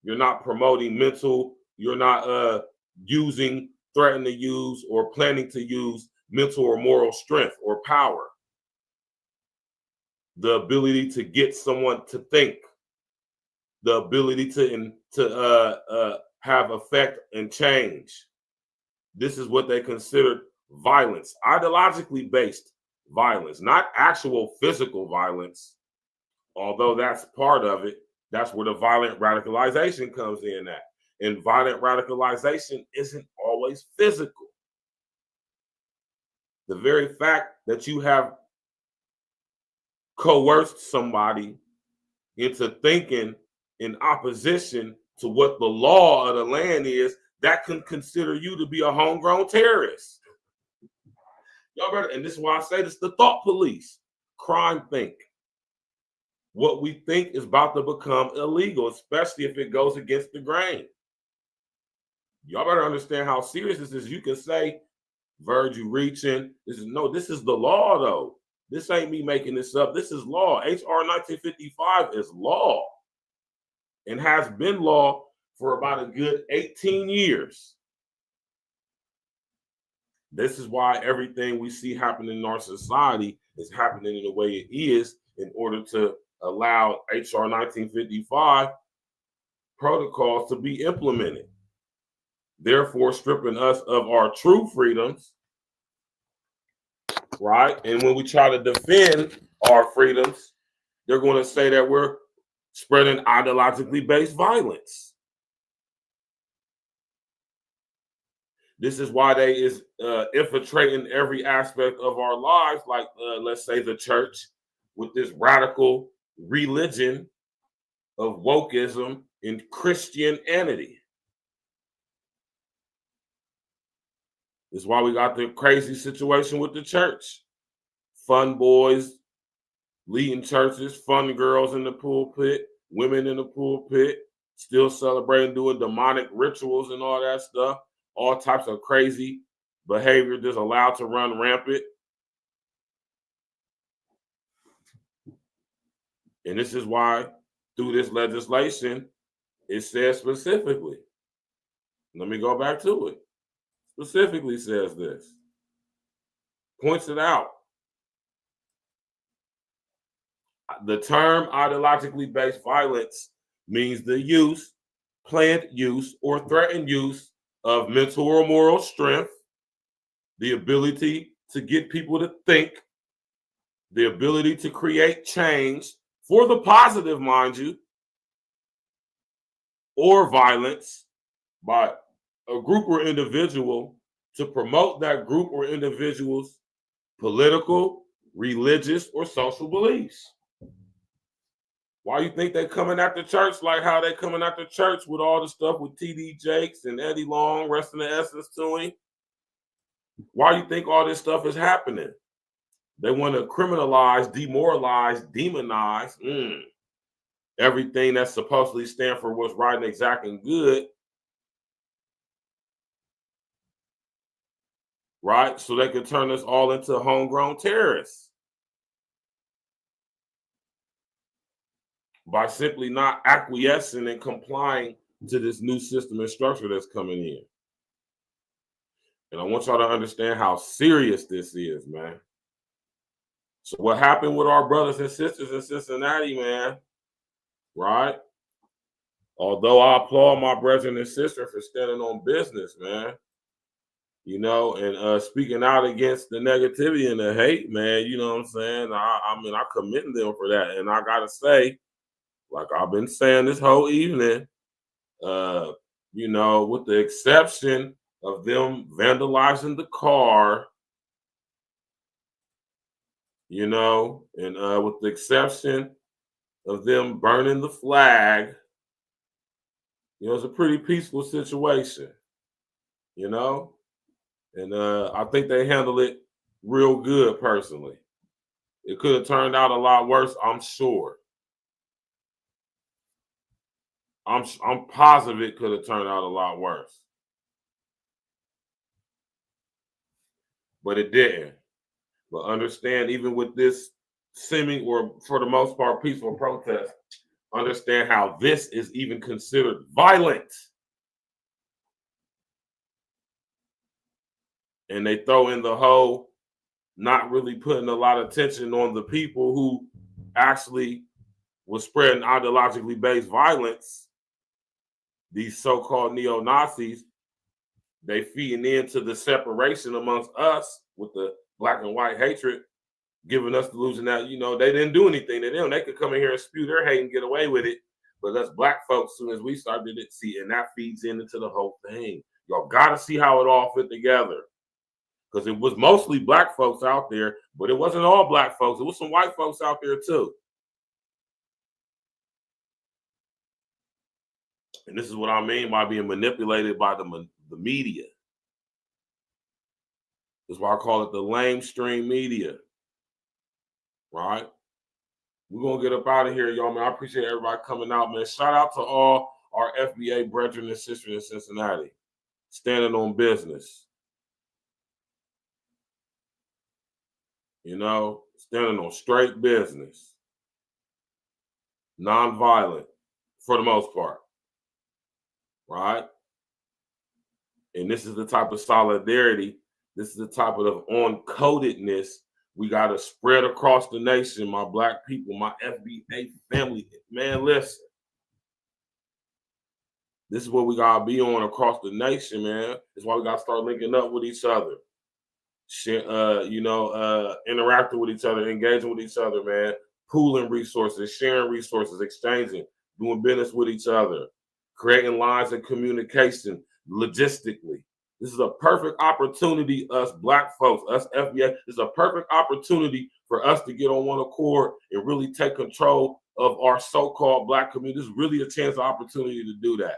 You're not promoting mental, you're not threatening to use or planning to use mental or moral strength or power. The ability to get someone to think, the ability to have effect and change. This is what they considered violence, ideologically based violence, not actual physical violence, although that's part of it. That's where the violent radicalization comes in at. And violent radicalization isn't always physical. The very fact that you have coerced somebody into thinking in opposition to what the law of the land is, that can consider you to be a homegrown terrorist. Y'all better, and this is why I say this, the thought police, crime think. What we think is about to become illegal, especially if it goes against the grain. Y'all better understand how serious this is. You can say, Verge, you reaching. This is the law, though. This ain't me making this up. This is law. HR 1955 is law and has been law for about a good 18 years. This is why everything we see happening in our society is happening in the way it is in order to allow HR 1955 protocols to be implemented, therefore stripping us of our true freedoms, right? And when we try to defend our freedoms, they're going to say that we're spreading ideologically based violence. This is why they is infiltrating every aspect of our lives, like let's say the church, with this radical religion of wokeism and Christianity. This is why we got the crazy situation with the church. Fun boys leading churches, fun girls in the pulpit, women in the pulpit, still celebrating, doing demonic rituals and all that stuff. All types of crazy behavior just allowed to run rampant. And this is why through this legislation, it says specifically, let me go back to it, specifically says this, points it out. The term ideologically based violence means the use, planned use, or threatened use of mental or moral strength, the ability to get people to think, the ability to create change for the positive, mind you, or violence by a group or individual to promote that group or individual's political, religious, or social beliefs. Why you think they coming after church like how they coming after church with all the stuff with T.D. Jakes and Eddie Long, rest of the essence to him? Why you think all this stuff is happening? They want to criminalize, demoralize, demonize everything that's supposedly stand for what's right and exact and good, right? So they can turn us all into homegrown terrorists by simply not acquiescing and complying to this new system and structure that's coming in. And I want y'all to understand how serious this is, man. So what happened with our brothers and sisters in Cincinnati, man, right? Although I applaud my brethren and sisters for standing on business, man, you know, and speaking out against the negativity and the hate, man, you know what I'm saying? I mean, I commend them for that. And I got to say, like I've been saying this whole evening, you know, with the exception of them vandalizing the car, you know, and with the exception of them burning the flag, you know, it's a pretty peaceful situation, you know, and I think they handled it real good personally. It could have turned out a lot worse, I'm sure. I'm positive it could have turned out a lot worse. But it didn't. But understand, even with this seeming, or for the most part, peaceful protest, understand how this is even considered violent. And they throw in the whole not really putting a lot of attention on the people who actually was spreading ideologically based violence. These so-called neo-Nazis, they feeding into the separation amongst us with the black and white hatred, giving us the illusion that, you know, they didn't do anything to them. They could come in here and spew their hate and get away with it. But us black folks, as soon as we started to see, and that feeds into the whole thing. Y'all got to see how it all fit together. Because it was mostly black folks out there, but it wasn't all black folks. It was some white folks out there too. And this is what I mean by being manipulated by the media. That's why I call it the lamestream media. Right? We're going to get up out of here, y'all, man. I appreciate everybody coming out, man. Shout out to all our FBA brethren and sisters in Cincinnati. Standing on business. You know, standing on straight business. Nonviolent, for the most part. Right? And this is the type of solidarity, this is the type of on-codedness we got to spread across the nation, my black people, my FBA family. Man, listen. This is what we got to be on across the nation, man. That's why we got to start linking up with each other. Interacting with each other, engaging with each other, man. Pooling resources, sharing resources, exchanging, doing business with each other, creating lines of communication logistically. This is a perfect opportunity, us black folks, us FBA, this is a perfect opportunity for us to get on one accord and really take control of our so-called black community. This is really a chance, opportunity to do that.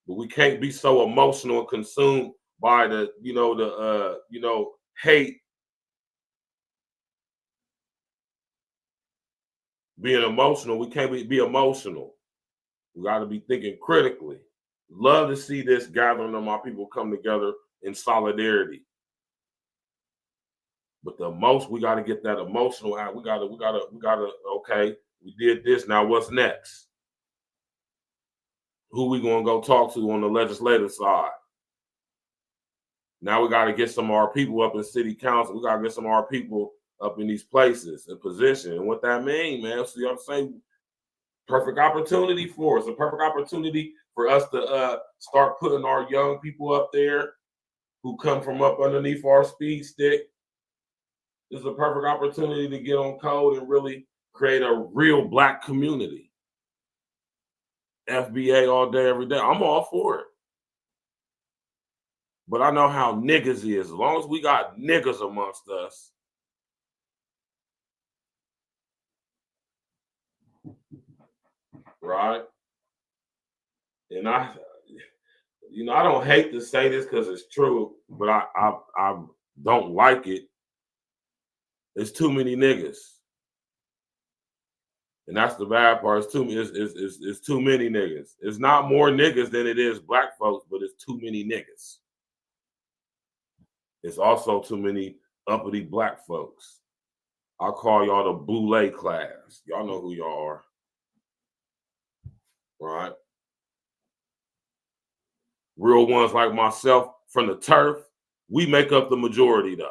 But we can't be so emotional and consumed by the hate, being emotional. We can't be emotional. We got to be thinking critically. Love to see this gathering of my people come together in solidarity. But the most, we got to get that emotional out. We gotta, okay, we did this, now what's next? Who we gonna go talk to on the legislative side? Now we got to get some of our people up in city council. We got to get some of our people up in these places and position. And what that means, man, see what I'm saying? Perfect opportunity for us. A perfect opportunity for us to start putting our young people up there who come from up underneath our speed stick. This is a perfect opportunity to get on code and really create a real black community. FBA all day, every day. I'm all for it. But I know how niggas is. As long as we got niggas amongst us, right? And I don't hate to say this because it's true, but I don't like it. It's too many niggas. And that's the bad part. It's too many niggas. It's not more niggas than it is black folks, but it's too many niggas. It's also too many uppity black folks. I call y'all the boule class. Y'all know who y'all are. Right? Real ones like myself from the turf, we make up the majority though.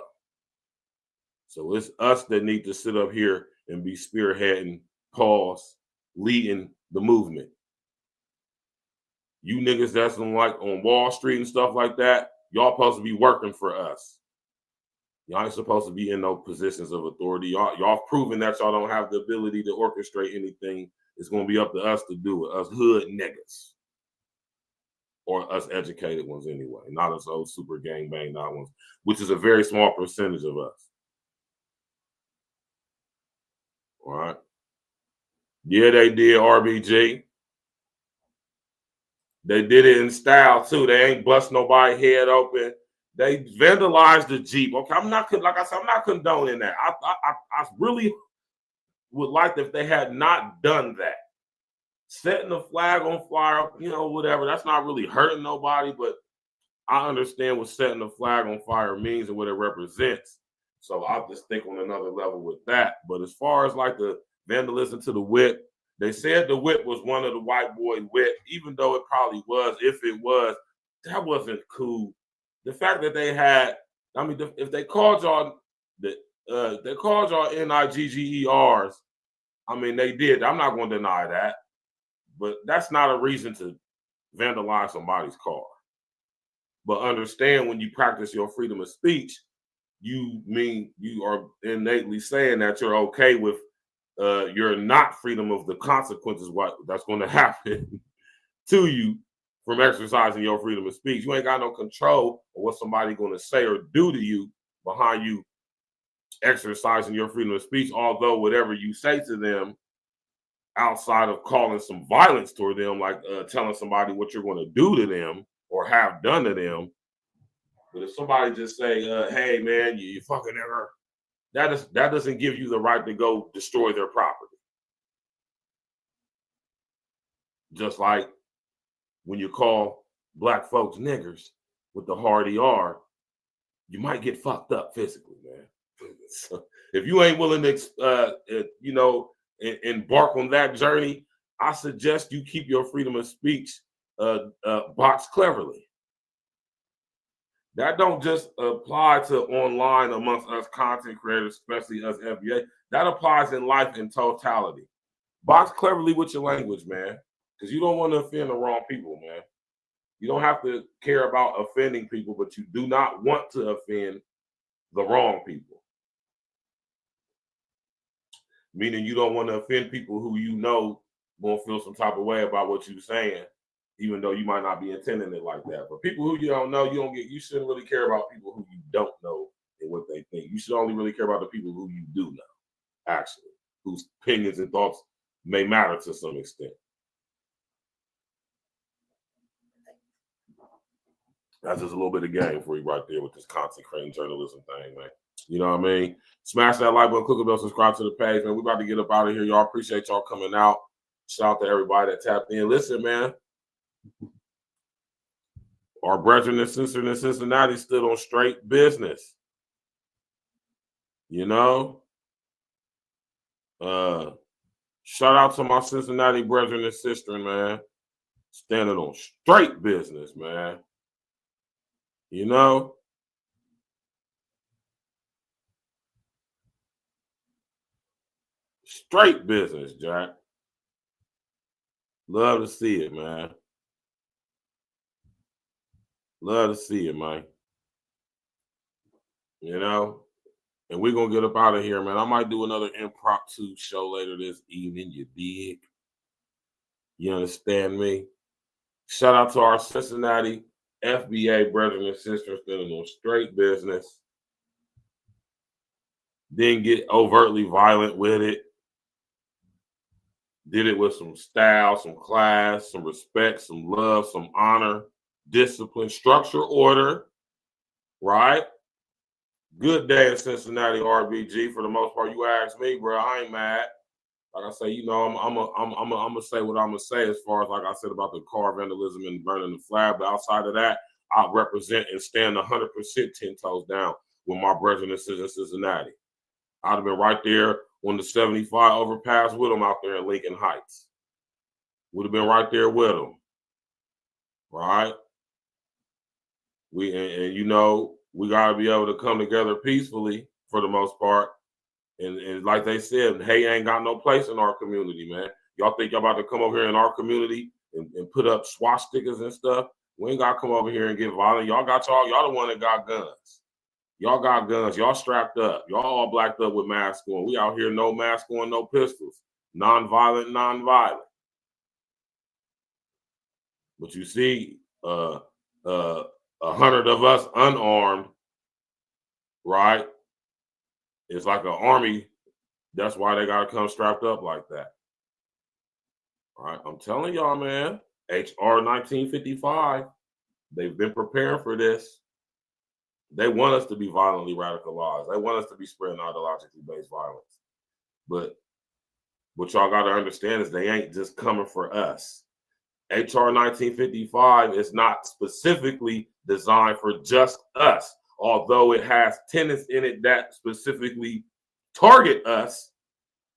So it's us that need to sit up here and be spearheading, leading the movement. You niggas that's on Wall Street and stuff like that, y'all supposed to be working for us. Y'all ain't supposed to be in no positions of authority. Y'all proven that y'all don't have the ability to orchestrate anything. It's going to be up to us to do it, us hood niggas. Or us educated ones anyway, not us old super gangbang not ones, which is a very small percentage of us. All right. Yeah, they did, RBG. They did it in style too. They ain't bust nobody head open. They vandalized the Jeep. Okay, I'm not, like I said, I'm not condoning that. I really would like if they had not done that. Setting the flag on fire, you know, whatever. That's not really hurting nobody, but I understand what setting the flag on fire means and what it represents. So I'll just think on another level with that. But as far as like the vandalism to the whip, they said the whip was one of the white boy whip, even though it probably was. If it was, that wasn't cool. The fact that they had, I mean, if they called y'all, they called y'all NIGGERs, I mean, they did. I'm not going to deny that. But that's not a reason to vandalize somebody's car. But understand, when you practice your freedom of speech, you mean you are innately saying that you're okay with your not freedom of the consequences what that's going to happen to you from exercising your freedom of speech. You ain't got no control of what somebody's going to say or do to you behind you exercising your freedom of speech, although whatever you say to them, outside of calling some violence toward them, like telling somebody what you're going to do to them or have done to them. But if somebody just say, hey, man, you fucking nigger, that doesn't give you the right to go destroy their property. Just like when you call black folks niggers with the hard ER, you might get fucked up physically, man. So if you ain't willing to, you know, embark on that journey, I suggest you keep your freedom of speech boxed cleverly. That don't just apply to online amongst us content creators, especially us FBA. That applies in life in totality. Box cleverly with your language, man, because you don't want to offend the wrong people, man. You don't have to care about offending people, but you do not want to offend the wrong people. Meaning you don't want to offend people who you know won't feel some type of way about what you're saying, even though you might not be intending it like that. But people who you don't know, you shouldn't really care about people who you don't know and what they think. You should only really care about the people who you do know, actually, whose opinions and thoughts may matter to some extent. That's just a little bit of game for you right there with this content creating journalism thing, man. You know what I mean? Smash that like button, click the bell, subscribe to the page, man. We about to get up out of here. Y'all appreciate y'all coming out. Shout out to everybody that tapped in. Listen, man. Our brethren and sisters in Cincinnati stood on straight business. You know? Shout out to my Cincinnati brethren and sisters, man. Standing on straight business, man. You know? Straight business, Jack. Love to see it, man. Love to see it, man. You know? And we're going to get up out of here, man. I might do another impromptu show later this evening, you dig? You understand me? Shout out to our Cincinnati FBA brethren and sisters standing on straight business. Didn't get overtly violent with it. Did it with some style, some class, some respect, some love, some honor, discipline, structure, order, right? Good day in Cincinnati, RBG. For the most part, you ask me, bro, I ain't mad. Like I say, you know, I'm gonna say what I'm gonna say as far as, like I said, about the car vandalism and burning the flag. But outside of that, I represent and stand 100% 10 toes down with my brethren and sisters in Cincinnati. I'd have been right there on the 75 overpass with them out there in Lincoln Heights. Would have been right there with them, right? And you know, we gotta be able to come together peacefully for the most part. And like they said, hate ain't got no place in our community, man. Y'all think y'all about to come over here in our community and put up swastikas and stuff? We ain't gotta come over here and get violent. Y'all the one that got guns. Y'all got guns. Y'all strapped up. Y'all all blacked up with masks on. We out here, no mask on, no pistols. Non-violent. But you see, 100 of us unarmed, right? It's like an army That's why they got to come strapped up like that. All right, I'm telling y'all, man, HR 1955, they've been preparing for this. They want us to be violently radicalized. They want us to be spreading ideologically based violence. But what y'all got to understand is they ain't just coming for us. HR 1955 is not specifically designed for just us, although it has tenets in it that specifically target us.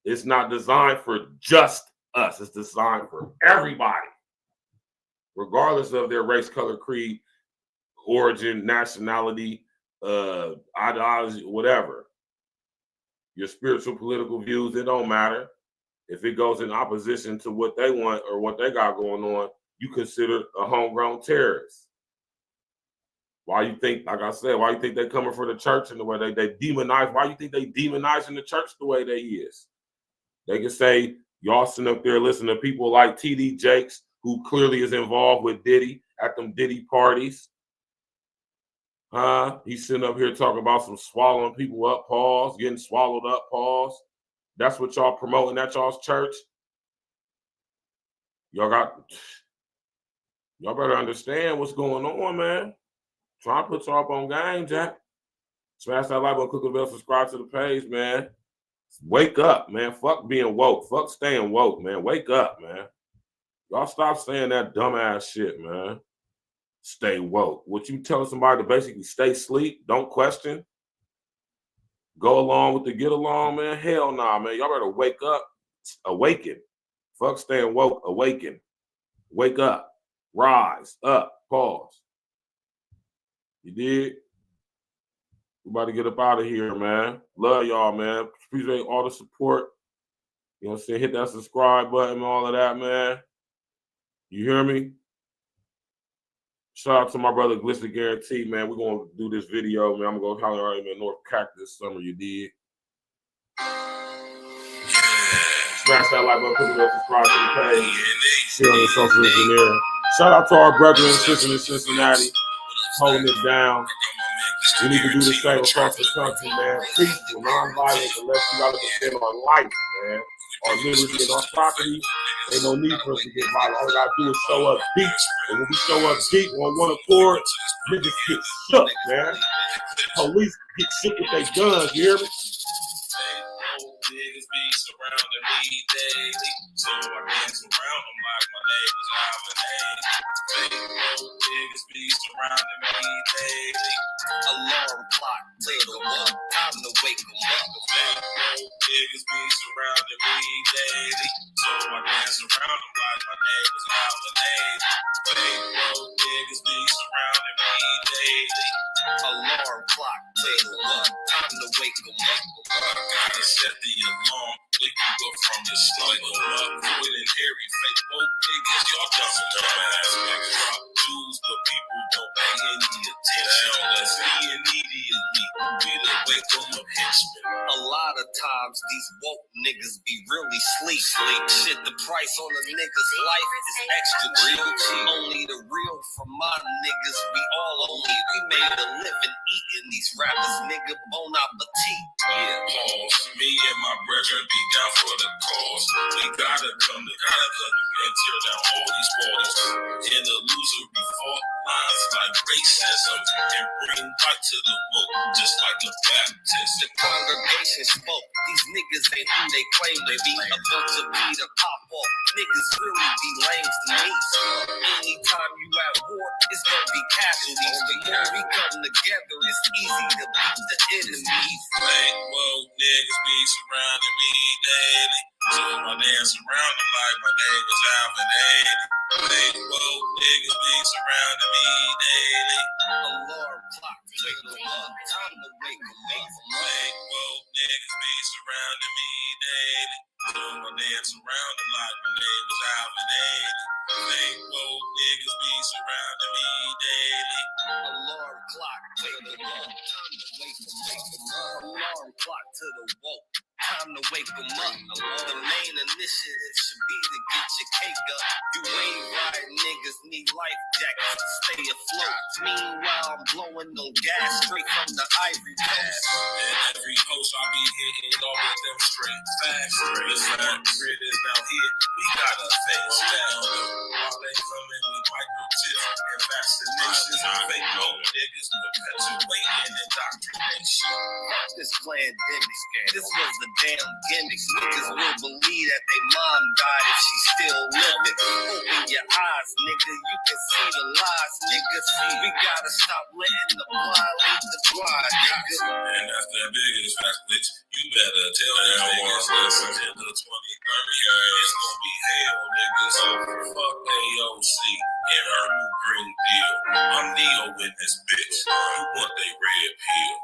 It's not designed for just us. It's designed for everybody, regardless of their race, color, creed, origin, nationality, ideology, whatever. Your spiritual, political views, it don't matter. If it goes in opposition to what they want or what they got going on, you consider a homegrown terrorist. Why you think, like I said, why you think they coming for the church in the way they demonize? Why you think they demonizing the church the way they is? They can say, y'all sitting up there listening to people like T.D. Jakes, who clearly is involved with Diddy at them Diddy parties. He's sitting up here talking about some swallowing people up, pause, getting swallowed up, pause. That's what y'all promoting at y'all's church. Y'all better understand what's going on, man. Try to put y'all up on game, Jack. Smash that like button, click the bell, subscribe to the page, man. Wake up, man. Fuck being woke. Fuck staying woke, man. Wake up, man. Y'all stop saying that dumbass shit, man. Stay woke. What you telling somebody to basically stay asleep? Don't question. Go along with the get along, man. Hell nah, man. Y'all better wake up. Awaken. Fuck staying woke. Awaken. Wake up. Rise up. Pause. You did? We about to get up out of here, man. Love y'all, man. Appreciate all the support. You know what I'm saying? Hit that subscribe button and all of that, man. You hear me? Shout out to my brother Glisten Guarantee, man. We're going to do this video, man. I'm going to go holler at him in North Cack this summer. You did? Smash that like button, click the bell, subscribe to the page. Share on the social engineer. Shout out to our brethren and sisters in Cincinnati, holding it down. We need to do the same across the country, man. Peaceful, non-violent, unless you got to defend our life, man. Our liberty and our property. Ain't no need for us to get violent. All we got to do is show up deep. And when we show up deep on one accord, niggas get shook, man. Police get shook with their guns, you hear me? Niggas be surrounding me daily, so I dance around them like my neighbors holiday. Niggas be surrounding me daily. Alarm clock, wake 'em up, time to wake 'em up. Niggas be surrounding me daily, so I dance around them like my neighbors holiday. Niggas be surrounding me daily. Alarm clock, wake 'em up, time to wake 'em up. Gotta set the alarm, wake you up from your slumber. Quit and hairy, fake woke niggas, y'all just dumbass niggas. Drop jewels, but people don't pay any attention. Let's see immediately, we the wake 'em up henchmen. A lot of times these woke niggas be really sleep. Shit, the price on a nigga's life is extra real cheap. Only the real from my niggas, we all elite. We made a living eating these rappers, nigga, bon appetit. Yeah, pause. Me and my brethren be down for the cause. We gotta come together and tear down all these walls. In the illusory fault lines like racism and bring light to the woke, just like the Baptist. The congregation spoke. These niggas ain't who they claim to be. A bunch of Peter pop off niggas really be lame to me. Anytime you at war, it's gonna be casualties. The more we come together, it's easy to beat the enemies. Fake woke niggas be surrounding me daily, so I dance around them like my name was Alvin Ailey. Fake woke niggas be surrounding me daily. Alarm clock, wake 'em up, time to wake 'em up. Fake woke niggas be surrounding me daily, so I dance around them like my name was Alvin Ailey. Fake woke niggas be surrounding me daily. Alarm clock, wake 'em up, time to wake 'em up. Alarm clock to the woke, time to wake 'em up. The main initiative should be to get your cake up. You ain't riding niggas need life jackets to stay afloat. Meanwhile, I'm blowing no gas straight from the Ivory Coast. And every post I be hitting all of them straight fast. The smart grid is now here. We gotta face down. While they coming with microchips and vaccinations, fake no niggas perpetuating indoctrination. This pandemic, this was the damn gimmick. Niggas will believe that they mom died if she still living. Open your eyes, nigga, you can see the lies, nigga. We gotta stop letting the blind lead the blind, nigga. And that's the biggest fact, bitch. You better tell them niggas listen to the 2030. It's gonna be hell, niggas. So fuck AOC and her new green deal. I'm Neo in this bitch. You want they red pill.